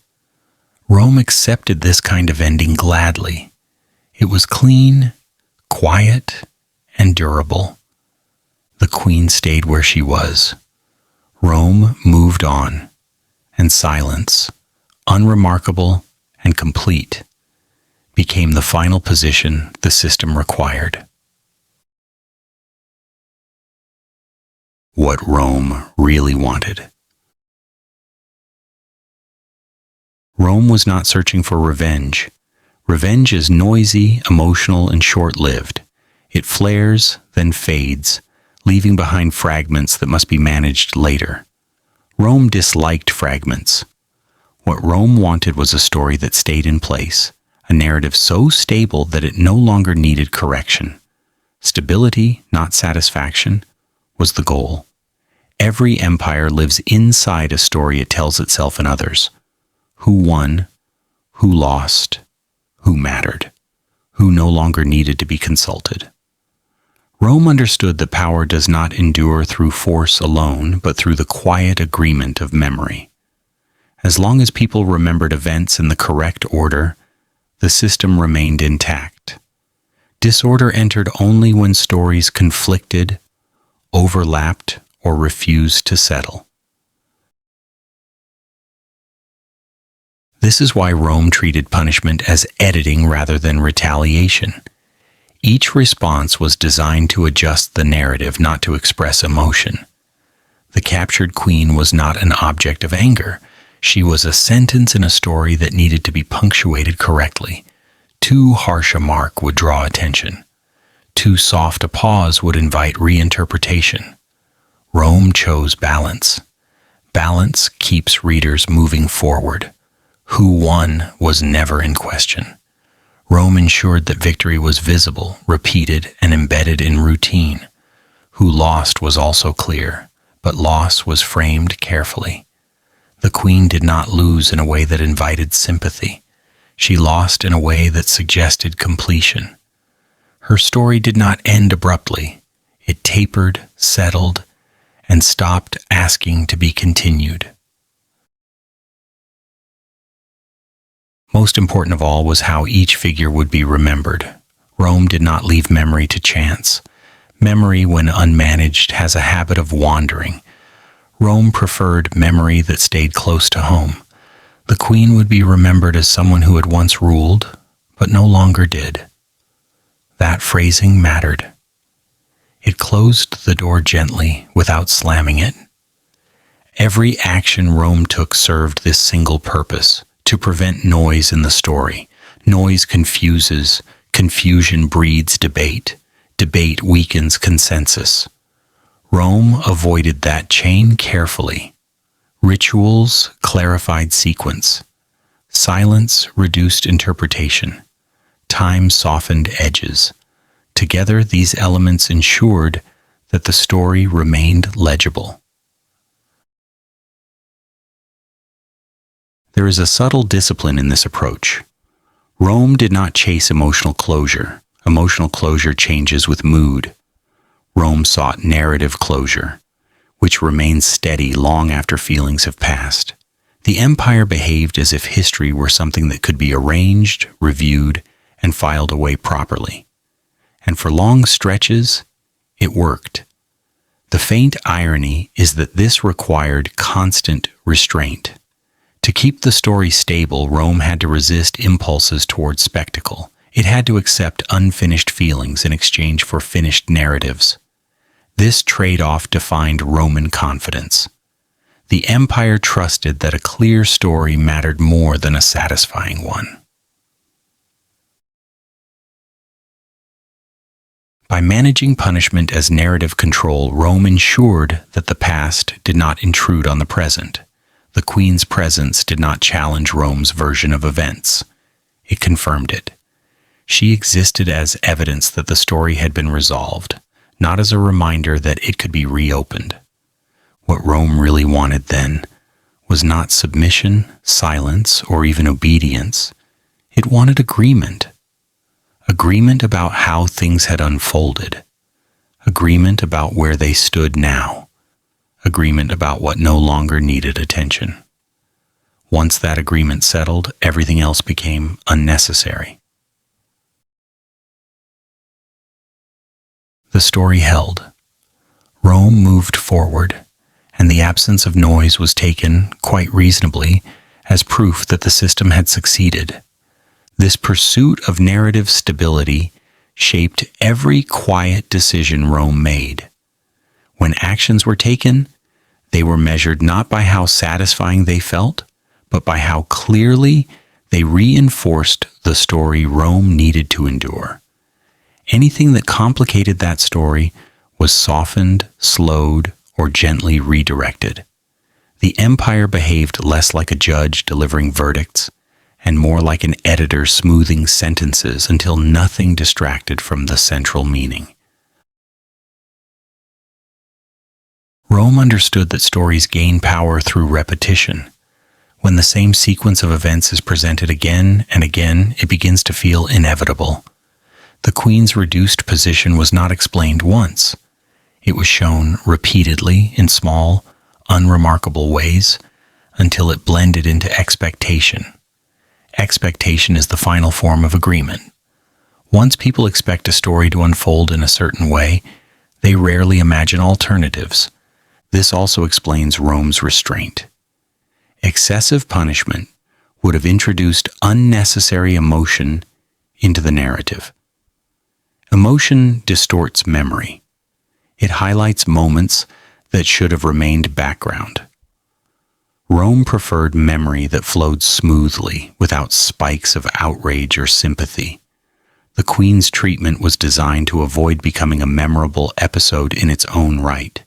Speaker 1: Rome accepted this kind of ending gladly. It was clean, quiet, and durable. The queen stayed where she was. Rome moved on, and silence, unremarkable and complete, became the final position the system required. What Rome really wanted. Rome was not searching for revenge. Revenge is noisy, emotional, and short-lived. It flares, then fades, leaving behind fragments that must be managed later. Rome disliked fragments. What Rome wanted was a story that stayed in place, a narrative so stable that it no longer needed correction. Stability, not satisfaction, was the goal. Every empire lives inside a story it tells itself and others. Who won, who lost, who mattered, who no longer needed to be consulted. Rome understood that power does not endure through force alone, but through the quiet agreement of memory. As long as people remembered events in the correct order, the system remained intact. Disorder entered only when stories conflicted, overlapped, or refused to settle. This is why Rome treated punishment as editing rather than retaliation. Each response was designed to adjust the narrative, not to express emotion. The captured queen was not an object of anger. She was a sentence in a story that needed to be punctuated correctly. Too harsh a mark would draw attention. Too soft a pause would invite reinterpretation. Rome chose balance. Balance keeps readers moving forward. Who won was never in question. Rome ensured that victory was visible, repeated, and embedded in routine. Who lost was also clear, but loss was framed carefully. The queen did not lose in a way that invited sympathy. She lost in a way that suggested completion. Her story did not end abruptly. It tapered, settled, and stopped asking to be continued. Most important of all was how each figure would be remembered. Rome did not leave memory to chance. Memory, when unmanaged, has a habit of wandering. Rome preferred memory that stayed close to home. The queen would be remembered as someone who had once ruled, but no longer did. That phrasing mattered. It closed the door gently, without slamming it. Every action Rome took served this single purpose: to prevent noise in the story. Noise confuses, confusion breeds debate. Debate weakens consensus. Rome avoided that chain carefully. Rituals clarified sequence. Silence reduced interpretation. Time softened edges. Together, these elements ensured that the story remained legible. There is a subtle discipline in this approach. Rome did not chase emotional closure. Emotional closure changes with mood. Rome sought narrative closure, which remains steady long after feelings have passed. The empire behaved as if history were something that could be arranged, reviewed, and filed away properly. And for long stretches, it worked. The faint irony is that this required constant restraint. To keep the story stable, Rome had to resist impulses toward spectacle. It had to accept unfinished feelings in exchange for finished narratives. This trade-off defined Roman confidence. The empire trusted that a clear story mattered more than a satisfying one. By managing punishment as narrative control, Rome ensured that the past did not intrude on the present. The queen's presence did not challenge Rome's version of events. It confirmed it. She existed as evidence that the story had been resolved, not as a reminder that it could be reopened. What Rome really wanted then was not submission, silence, or even obedience. It wanted agreement. Agreement about how things had unfolded. Agreement about where they stood now. Agreement about what no longer needed attention. Once that agreement settled, everything else became unnecessary. The story held. Rome moved forward, and the absence of noise was taken, quite reasonably, as proof that the system had succeeded. This pursuit of narrative stability shaped every quiet decision Rome made. When actions were taken, they were measured not by how satisfying they felt, but by how clearly they reinforced the story Rome needed to endure. Anything that complicated that story was softened, slowed, or gently redirected. The empire behaved less like a judge delivering verdicts and more like an editor smoothing sentences until nothing distracted from the central meaning. Rome understood that stories gain power through repetition. When the same sequence of events is presented again and again, it begins to feel inevitable. The queen's reduced position was not explained once. It was shown repeatedly in small, unremarkable ways until it blended into expectation. Expectation is the final form of agreement. Once people expect a story to unfold in a certain way, they rarely imagine alternatives. This also explains Rome's restraint. Excessive punishment would have introduced unnecessary emotion into the narrative. Emotion distorts memory. It highlights moments that should have remained background. Rome preferred memory that flowed smoothly, without spikes of outrage or sympathy. The queen's treatment was designed to avoid becoming a memorable episode in its own right.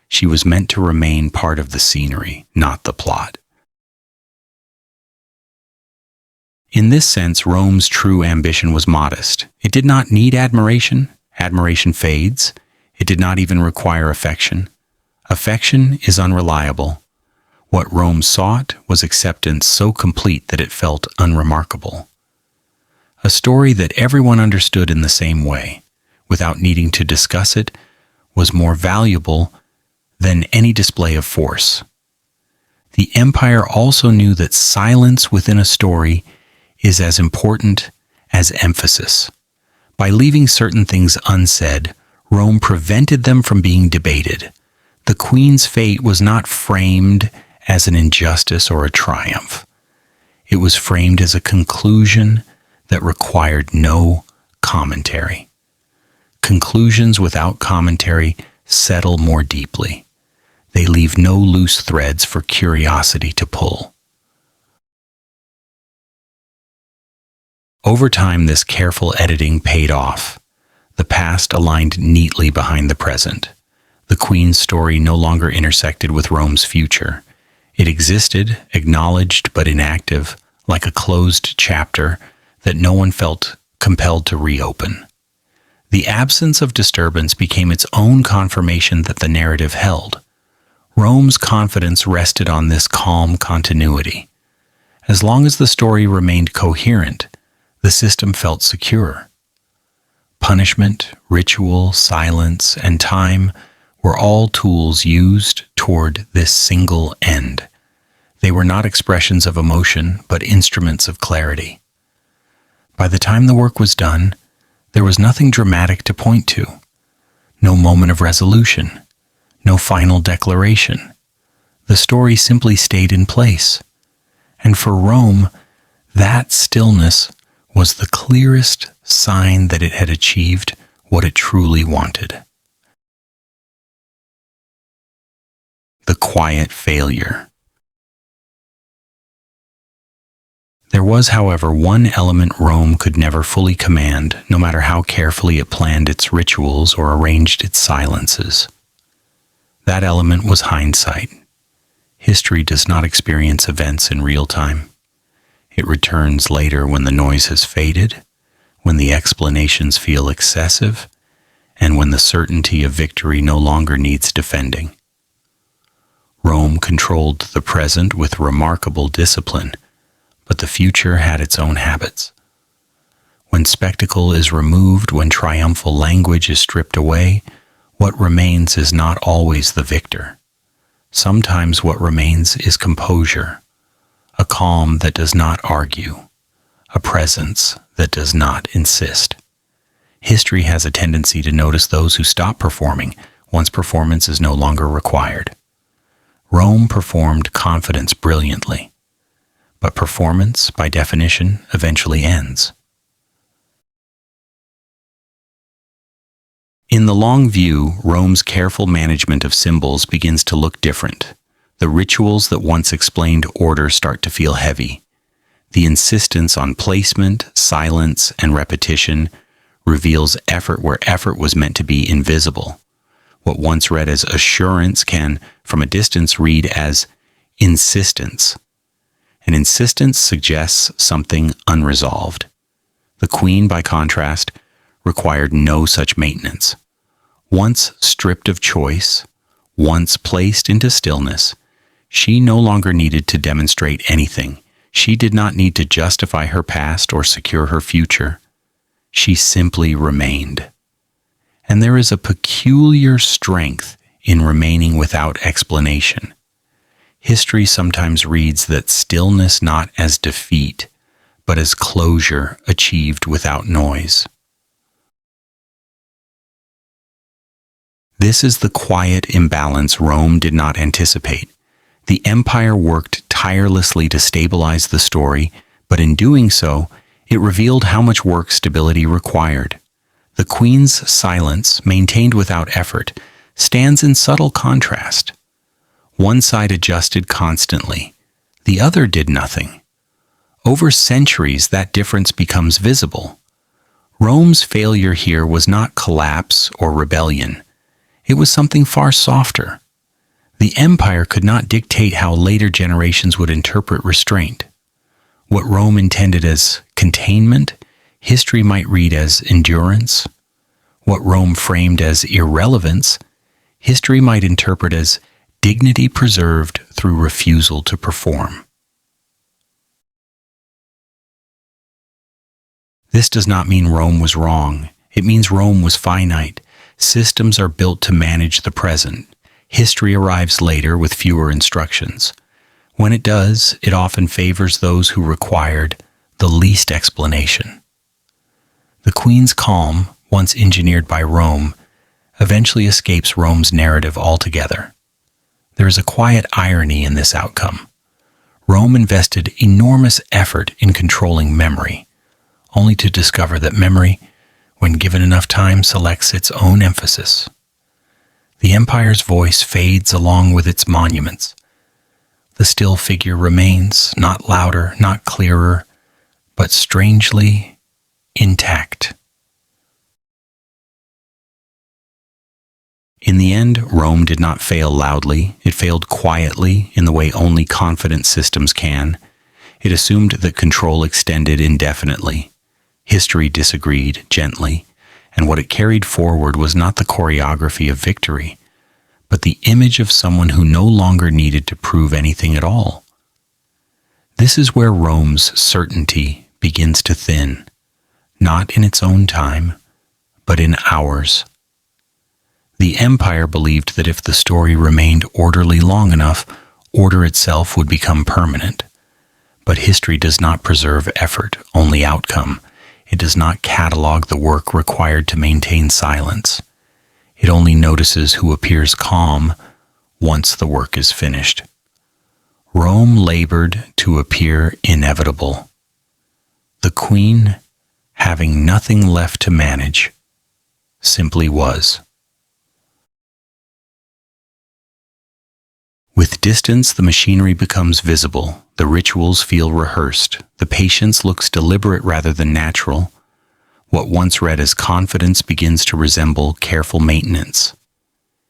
Speaker 1: She was meant to remain part of the scenery, not the plot. In this sense, Rome's true ambition was modest. It did not need admiration. Admiration fades. It did not even require affection. Affection is unreliable. What Rome sought was acceptance so complete that it felt unremarkable. A story that everyone understood in the same way, without needing to discuss it, was more valuable than any display of force. The empire also knew that silence within a story is as important as emphasis. By leaving certain things unsaid, Rome prevented them from being debated. The queen's fate was not framed as an injustice or a triumph. It was framed as a conclusion that required no commentary. Conclusions without commentary settle more deeply. They leave no loose threads for curiosity to pull. Over time, this careful editing paid off. The past aligned neatly behind the present. The queen's story no longer intersected with Rome's future. It existed, acknowledged but inactive, like a closed chapter that no one felt compelled to reopen. The absence of disturbance became its own confirmation that the narrative held. Rome's confidence rested on this calm continuity. As long as the story remained coherent, the system felt secure. Punishment, ritual, silence, and time were all tools used toward this single end. They were not expressions of emotion, but instruments of clarity. By the time the work was done, there was nothing dramatic to point to. No moment of resolution. No final declaration. The story simply stayed in place. And for Rome, that stillness was the clearest sign that it had achieved what it truly wanted. The quiet failure. There was, however, one element Rome could never fully command, no matter how carefully it planned its rituals or arranged its silences. That element was hindsight. History does not experience events in real time. It returns later when the noise has faded, when the explanations feel excessive, and when the certainty of victory no longer needs defending. Rome controlled the present with remarkable discipline, but the future had its own habits. When spectacle is removed, when triumphal language is stripped away, what remains is not always the victor. Sometimes what remains is composure, a calm that does not argue, a presence that does not insist. History has a tendency to notice those who stop performing once performance is no longer required. Rome performed confidence brilliantly, but performance, by definition, eventually ends. In the long view, Rome's careful management of symbols begins to look different. The rituals that once explained order start to feel heavy. The insistence on placement, silence, and repetition reveals effort where effort was meant to be invisible. What once read as assurance can, from a distance, read as insistence. And insistence suggests something unresolved. The queen, by contrast, required no such maintenance. Once stripped of choice, once placed into stillness, she no longer needed to demonstrate anything. She did not need to justify her past or secure her future. She simply remained. And there is a peculiar strength in remaining without explanation. History sometimes reads that stillness not as defeat, but as closure achieved without noise. This is the quiet imbalance Rome did not anticipate. The empire worked tirelessly to stabilize the story, but in doing so, it revealed how much work stability required. The queen's silence, maintained without effort, stands in subtle contrast. One side adjusted constantly, the other did nothing. Over centuries, that difference becomes visible. Rome's failure here was not collapse or rebellion. It was something far softer. The empire could not dictate how later generations would interpret restraint. What Rome intended as containment, history might read as endurance. What Rome framed as irrelevance, history might interpret as dignity preserved through refusal to perform. This does not mean Rome was wrong. It means Rome was finite. Systems are built to manage the present. History arrives later with fewer instructions. When it does, it often favors those who required the least explanation. The queen's calm, once engineered by Rome, eventually escapes Rome's narrative altogether. There is a quiet irony in this outcome. Rome invested enormous effort in controlling memory, only to discover that memory, when given enough time, selects its own emphasis. The empire's voice fades along with its monuments. The still figure remains, not louder, not clearer, but strangely intact. In the end, Rome did not fail loudly. It failed quietly in the way only confident systems can. It assumed that control extended indefinitely. History disagreed gently, and what it carried forward was not the choreography of victory, but the image of someone who no longer needed to prove anything at all. This is where Rome's certainty begins to thin, not in its own time, but in ours. The empire believed that if the story remained orderly long enough, order itself would become permanent. But history does not preserve effort, only outcome. It does not catalog the work required to maintain silence. It only notices who appears calm once the work is finished. Rome labored to appear inevitable. The queen, having nothing left to manage, simply was. With distance, the machinery becomes visible. The rituals feel rehearsed. The patience looks deliberate rather than natural. What once read as confidence begins to resemble careful maintenance.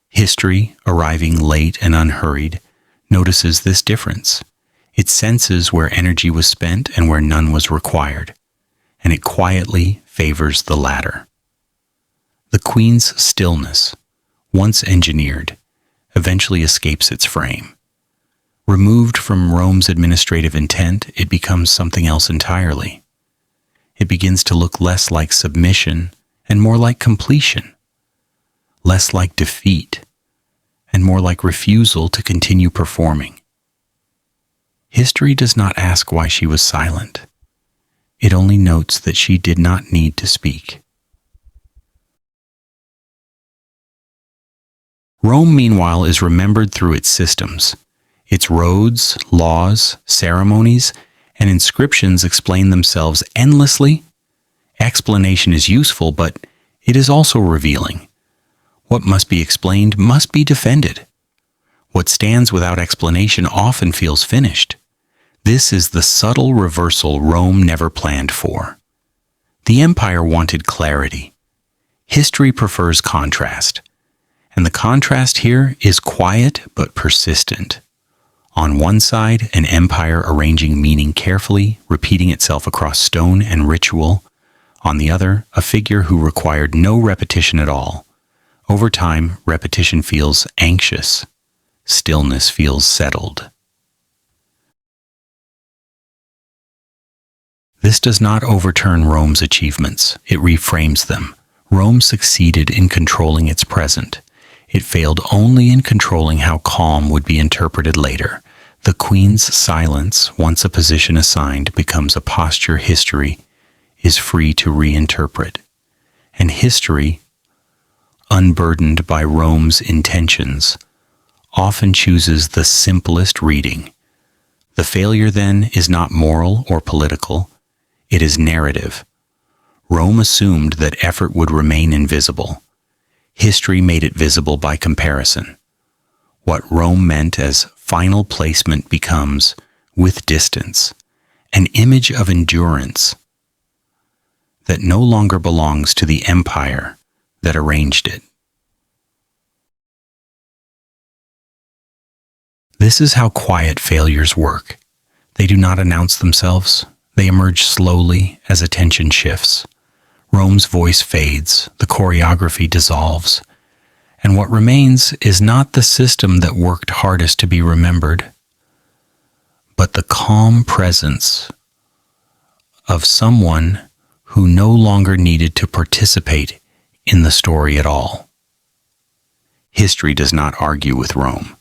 Speaker 1: History, arriving late and unhurried, notices this difference. It senses where energy was spent and where none was required, and it quietly favors the latter. The queen's stillness, once engineered, eventually escapes its frame. Removed from Rome's administrative intent, it becomes something else entirely. It begins to look less like submission and more like completion, less like defeat and more like refusal to continue performing. History does not ask why she was silent. It only notes that she did not need to speak. Rome, meanwhile, is remembered through its systems. Its roads, laws, ceremonies, and inscriptions explain themselves endlessly. Explanation is useful, but it is also revealing. What must be explained must be defended. What stands without explanation often feels finished. This is the subtle reversal Rome never planned for. The empire wanted clarity. History prefers contrast. And the contrast here is quiet but persistent. On one side, an empire arranging meaning carefully, repeating itself across stone and ritual. On the other, a figure who required no repetition at all. Over time, repetition feels anxious. Stillness feels settled. This does not overturn Rome's achievements. It reframes them. Rome succeeded in controlling its present. It failed only in controlling how calm would be interpreted later. The queen's silence, once a position assigned, becomes a posture history is free to reinterpret. And history, unburdened by Rome's intentions, often chooses the simplest reading. The failure, then, is not moral or political. It is narrative. Rome assumed that effort would remain invisible. History made it visible by comparison. What Rome meant as final placement becomes, with distance, an image of endurance that no longer belongs to the empire that arranged it. This is how quiet failures work. They do not announce themselves. They emerge slowly as attention shifts. Rome's voice fades, the choreography dissolves, and what remains is not the system that worked hardest to be remembered, but the calm presence of someone who no longer needed to participate in the story at all. History does not argue with Rome.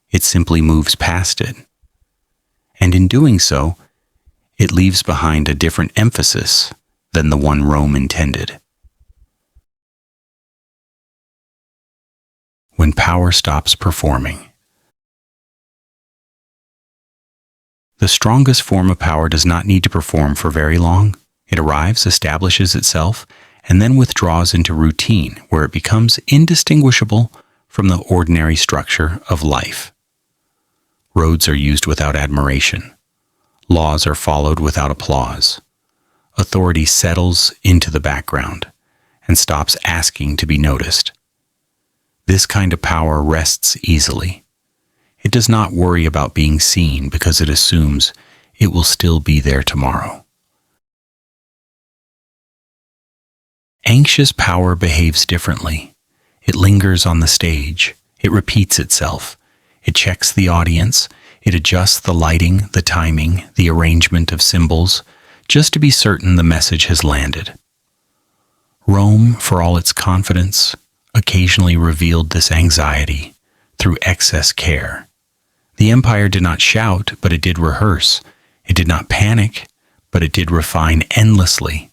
Speaker 1: It simply moves past it. And in doing so, it leaves behind a different emphasis than the one Rome intended. When power stops performing. The strongest form of power does not need to perform for very long. It arrives, establishes itself, and then withdraws into routine, where it becomes indistinguishable from the ordinary structure of life. Roads are used without admiration. Laws are followed without applause. Authority settles into the background and stops asking to be noticed. This kind of power rests easily. It does not worry about being seen because it assumes it will still be there tomorrow. Anxious power behaves differently. It lingers on the stage. It repeats itself. It checks the audience. It adjusts the lighting, the timing, the arrangement of symbols, just to be certain the message has landed. Rome, for all its confidence, occasionally revealed this anxiety through excess care. The empire did not shout, but it did rehearse. It did not panic, but it did refine endlessly.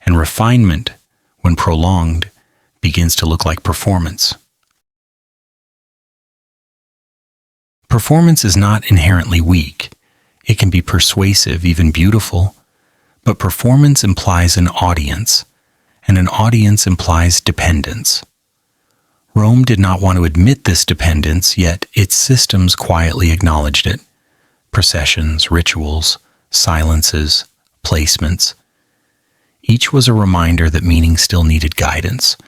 Speaker 1: And refinement, when prolonged, begins to look like performance. Performance is not inherently weak. It can be persuasive, even beautiful. But performance implies an audience, and an audience implies dependence. Rome did not want to admit this dependence, yet its systems quietly acknowledged it. Processions, rituals, silences, placements. Each was a reminder that meaning still needed guidance.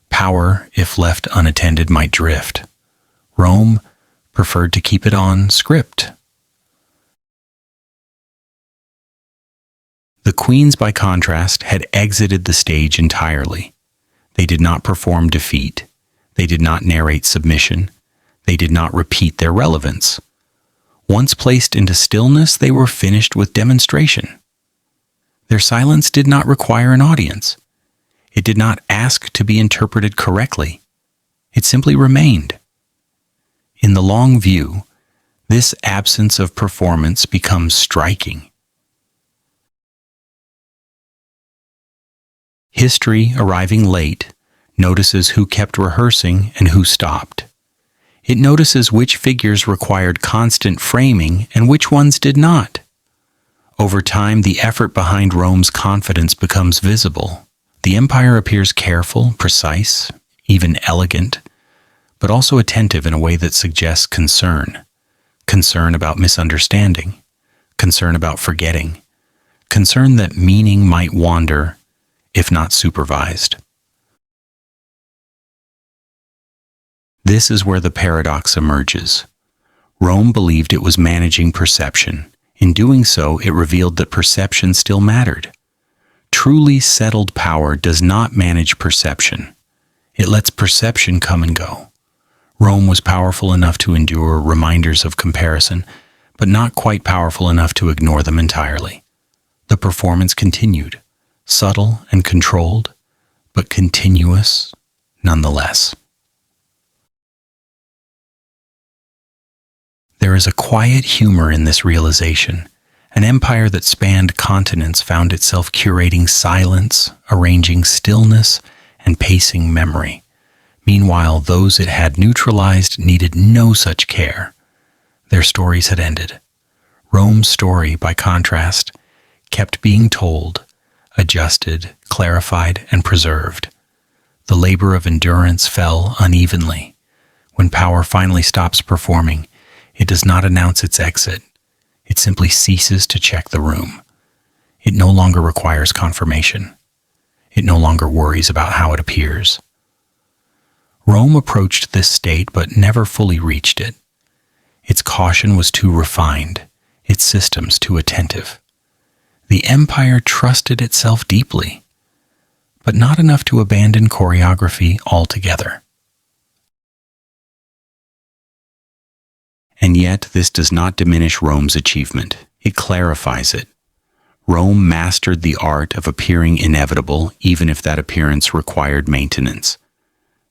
Speaker 1: Power, if left unattended, might drift. Rome preferred to keep it on script. The queens, by contrast, had exited the stage entirely. They did not perform defeat. They did not narrate submission. They did not repeat their relevance. Once placed into stillness, they were finished with demonstration. Their silence did not require an audience. It did not ask to be interpreted correctly. It simply remained. In the long view, This absence of performance becomes striking. History, arriving late, notices who kept rehearsing and who stopped. It notices which figures required constant framing and which ones did not. Over time, the effort behind Rome's confidence becomes visible. The empire appears careful, precise, even elegant, but also attentive in a way that suggests concern. Concern about misunderstanding, concern about forgetting, concern that meaning might wander, if not supervised. This is where the paradox emerges. Rome believed it was managing perception. In doing so, it revealed that perception still mattered. Truly settled power does not manage perception. It lets perception come and go. Rome was powerful enough to endure reminders of comparison, but not quite powerful enough to ignore them entirely. The performance continued, subtle and controlled, but continuous nonetheless. There is a quiet humor in this realization. An empire that spanned continents found itself curating silence, arranging stillness, and pacing memory. Meanwhile, those it had neutralized needed no such care. Their stories had ended. Rome's story, by contrast, kept being told, adjusted, clarified, and preserved. The labor of endurance fell unevenly. When power finally stops performing, it does not announce its exit. It simply ceases to check the room. It no longer requires confirmation. It no longer worries about how it appears. Rome approached this state but never fully reached it. Its caution was too refined, its systems too attentive. The empire trusted itself deeply, but not enough to abandon choreography altogether. And yet, this does not diminish Rome's achievement. It clarifies it. Rome mastered the art of appearing inevitable, even if that appearance required maintenance.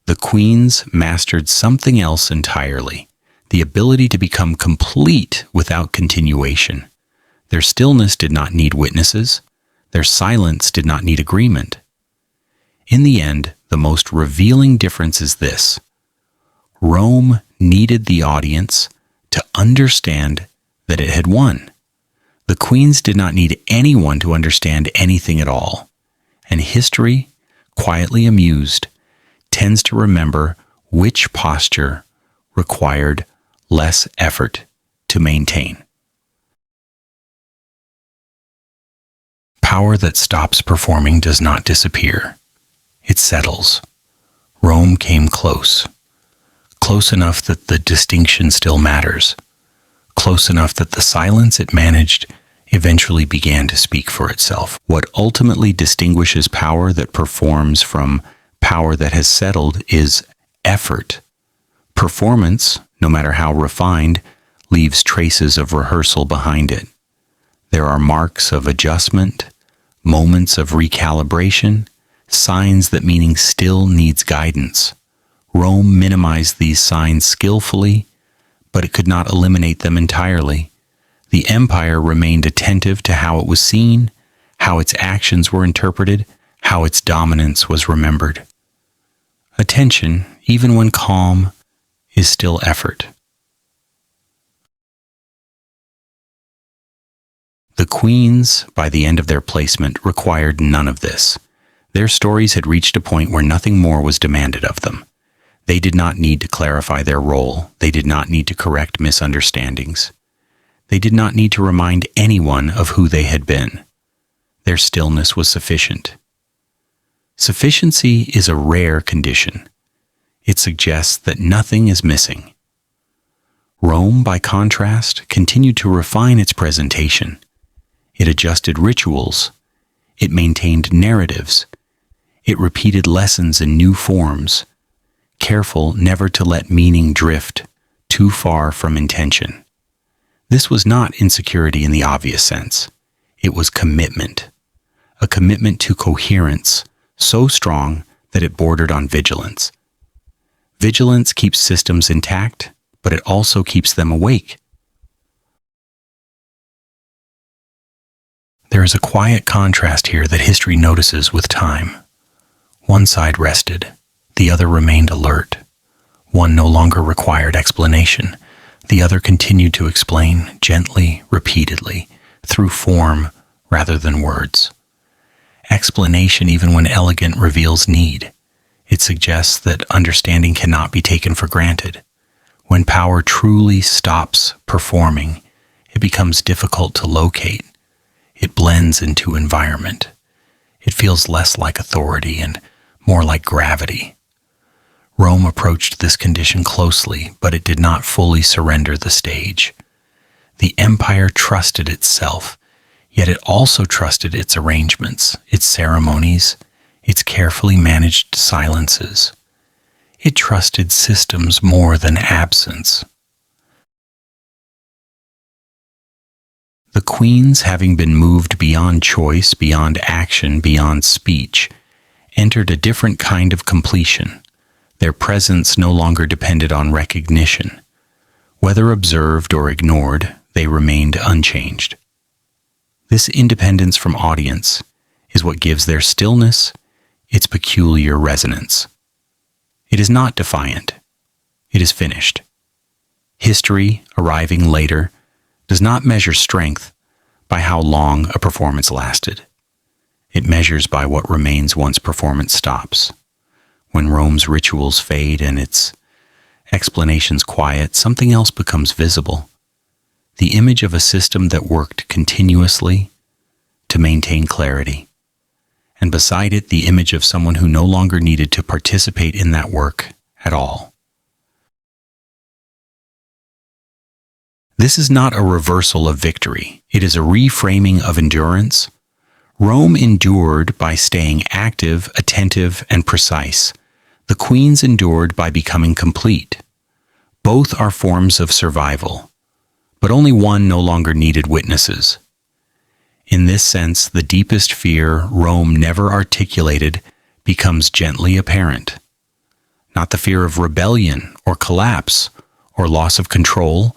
Speaker 1: The queens mastered something else entirely, the ability to become complete without continuation. Their stillness did not need witnesses. Their silence did not need agreement. In the end, the most revealing difference is this: Rome needed the audience to understand that it had won. The queens did not need anyone to understand anything at all. And history, quietly amused, tends to remember which posture required less effort to maintain. Power that stops performing does not disappear. It settles. Rome came close. Close enough that the distinction still matters. Close enough that the silence it managed eventually began to speak for itself. What ultimately distinguishes power that performs from power that has settled is effort. Performance, no matter how refined, leaves traces of rehearsal behind it. There are marks of adjustment, moments of recalibration, signs that meaning still needs guidance. Rome minimized these signs skillfully, but it could not eliminate them entirely. The empire remained attentive to how it was seen, how its actions were interpreted, how its dominance was remembered. Attention, even when calm, is still effort. The queens, by the end of their placement, required none of this. Their stories had reached a point where nothing more was demanded of them. They did not need to clarify their role. They did not need to correct misunderstandings. They did not need to remind anyone of who they had been. Their stillness was sufficient. Sufficiency is a rare condition. It suggests that nothing is missing. Rome, by contrast, continued to refine its presentation. It adjusted rituals. It maintained narratives. It repeated lessons in new forms, careful never to let meaning drift too far from intention. This was not insecurity in the obvious sense. It was commitment, a commitment to coherence so strong that it bordered on vigilance. Vigilance keeps systems intact, but it also keeps them awake. There is a quiet contrast here that history notices with time. One side rested, the other remained alert. One no longer required explanation. The other continued to explain gently, repeatedly, through form rather than words. Explanation, even when elegant, reveals need. It suggests that understanding cannot be taken for granted. When power truly stops performing, it becomes difficult to locate. It blends into environment. It feels less like authority and more like gravity. Rome approached this condition closely, but it did not fully surrender the stage. The empire trusted itself, yet it also trusted its arrangements, its ceremonies, its carefully managed silences. It trusted systems more than absence. The queens, having been moved beyond choice, beyond action, beyond speech, entered a different kind of completion. Their presence no longer depended on recognition. Whether observed or ignored, they remained unchanged. This independence from audience is what gives their stillness its peculiar resonance. It is not defiant. It is finished. History, arriving later, does not measure strength by how long a performance lasted. It measures by what remains once performance stops. When Rome's rituals fade and its explanations quiet, something else becomes visible. The image of a system that worked continuously to maintain clarity. And beside it, the image of someone who no longer needed to participate in that work at all. This is not a reversal of victory. It is a reframing of endurance. Rome endured by staying active, attentive, and precise. The queens endured by becoming complete. Both are forms of survival, but only one no longer needed witnesses. In this sense, the deepest fear Rome never articulated becomes gently apparent. Not the fear of rebellion or collapse or loss of control,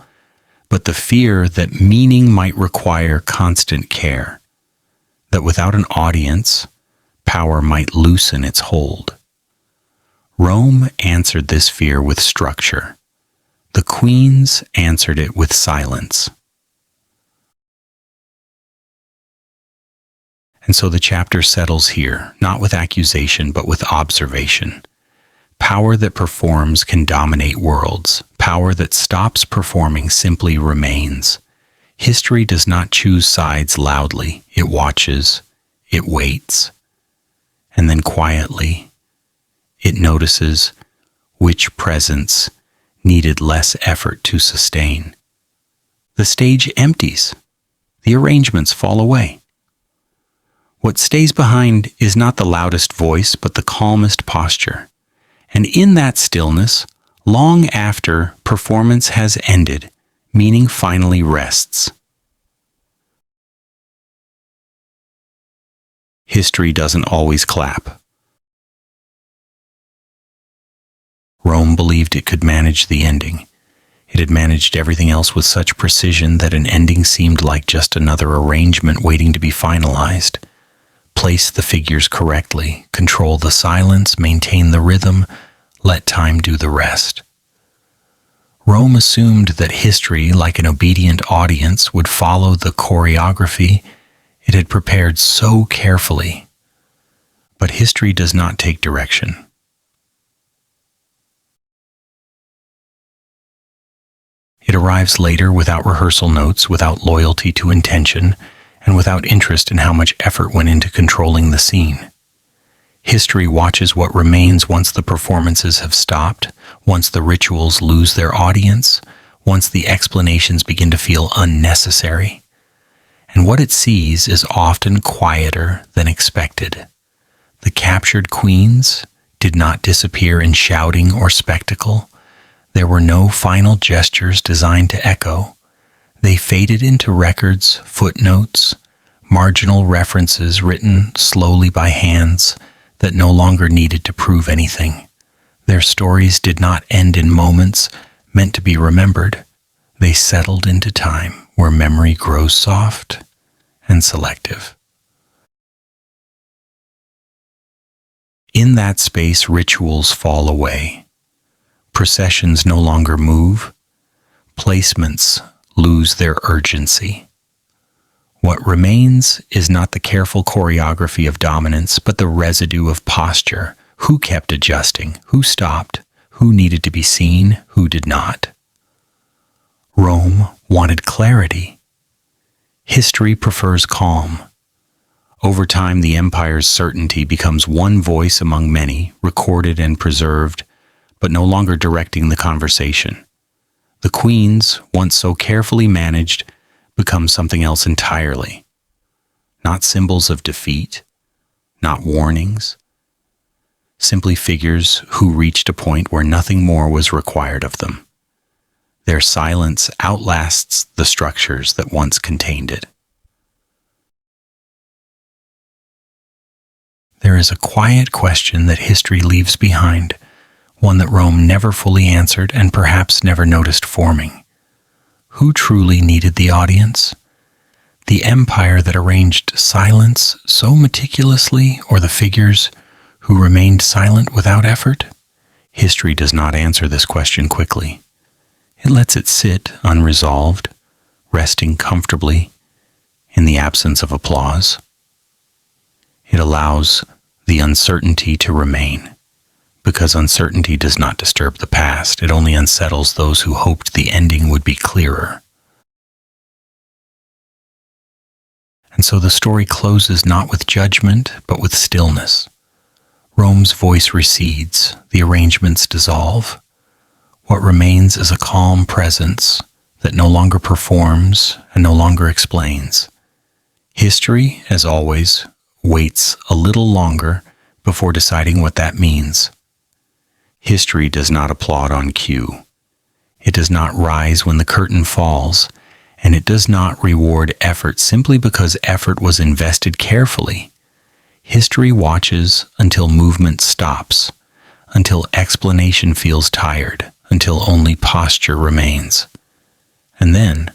Speaker 1: but the fear that meaning might require constant care, that without an audience, power might loosen its hold. Rome answered this fear with structure. The queens answered it with silence. And so the chapter settles here, not with accusation, but with observation. Power that performs can dominate worlds. Power that stops performing simply remains. History does not choose sides loudly. It watches, it waits, and then quietly, it notices which presence needed less effort to sustain. The stage empties. The arrangements fall away. What stays behind is not the loudest voice, but the calmest posture. And in that stillness, long after performance has ended, meaning finally rests. History doesn't always clap. Rome believed it could manage the ending. It had managed everything else with such precision that an ending seemed like just another arrangement waiting to be finalized. Place the figures correctly, control the silence, maintain the rhythm, let time do the rest. Rome assumed that history, like an obedient audience, would follow the choreography it had prepared so carefully. But history does not take direction. It arrives later without rehearsal notes, without loyalty to intention, and without interest in how much effort went into controlling the scene. History watches what remains once the performances have stopped, once the rituals lose their audience, once the explanations begin to feel unnecessary. And what it sees is often quieter than expected. The captured queens did not disappear in shouting or spectacle. There were no final gestures designed to echo. They faded into records, footnotes, marginal references written slowly by hands that no longer needed to prove anything. Their stories did not end in moments meant to be remembered. They settled into time where memory grows soft and selective. In that space, rituals fall away. Processions no longer move. Placements lose their urgency. What remains is not the careful choreography of dominance, but the residue of posture. Who kept adjusting? Who stopped? Who needed to be seen? Who did not? Rome wanted clarity. History prefers calm. Over time, the empire's certainty becomes one voice among many, recorded and preserved, but no longer directing the conversation. The queens, once so carefully managed, become something else entirely. Not symbols of defeat, not warnings, simply figures who reached a point where nothing more was required of them. Their silence outlasts the structures that once contained it. There is a quiet question that history leaves behind, one that Rome never fully answered and perhaps never noticed forming. Who truly needed the audience? The empire that arranged silence so meticulously, or the figures who remained silent without effort? History does not answer this question quickly. It lets it sit unresolved, resting comfortably in the absence of applause. It allows the uncertainty to remain, because uncertainty does not disturb the past. It only unsettles those who hoped the ending would be clearer. And so the story closes not with judgment, but with stillness. Rome's voice recedes, the arrangements dissolve. What remains is a calm presence that no longer performs and no longer explains. History, as always, waits a little longer before deciding what that means. History does not applaud on cue. It does not rise when the curtain falls, and it does not reward effort simply because effort was invested carefully. History watches until movement stops, until explanation feels tired, until only posture remains. And then,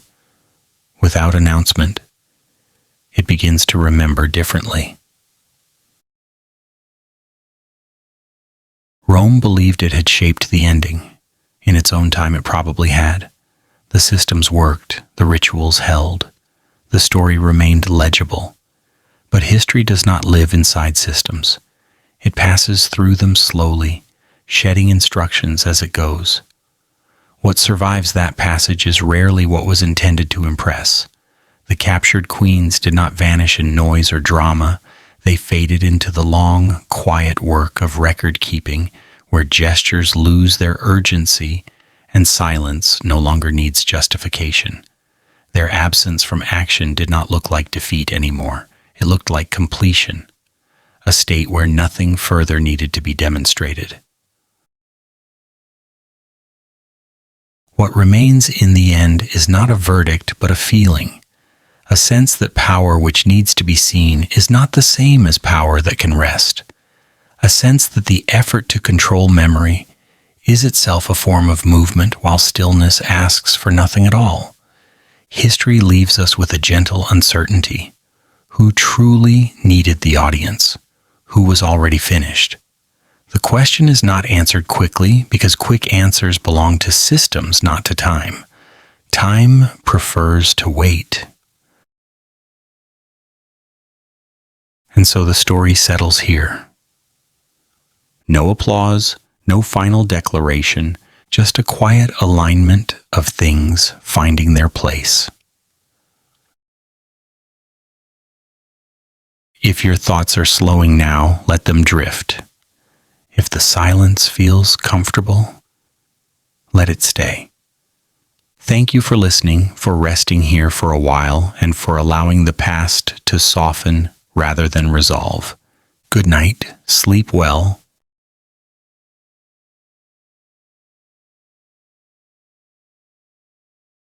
Speaker 1: without announcement, it begins to remember differently. Rome believed it had shaped the ending. In its own time, it probably had. The systems worked, the rituals held, the story remained legible. But history does not live inside systems. It passes through them slowly, shedding instructions as it goes. What survives that passage is rarely what was intended to impress. The captured queens did not vanish in noise or drama. They faded into the long, quiet work of record-keeping, where gestures lose their urgency and silence no longer needs justification. Their absence from action did not look like defeat anymore. It looked like completion, a state where nothing further needed to be demonstrated. What remains in the end is not a verdict, but a feeling, a sense that power which needs to be seen is not the same as power that can rest, a sense that the effort to control memory is itself a form of movement while stillness asks for nothing at all. History leaves us with a gentle uncertainty. Who truly needed the audience? Who was already finished? The question is not answered quickly because quick answers belong to systems, not to time. Time prefers to wait. And so the story settles here. No applause, no final declaration, just a quiet alignment of things finding their place. If your thoughts are slowing now, let them drift. If the silence feels comfortable, let it stay. Thank you for listening, for resting here for a while, and for allowing the past to soften rather than resolve. Good night, sleep well,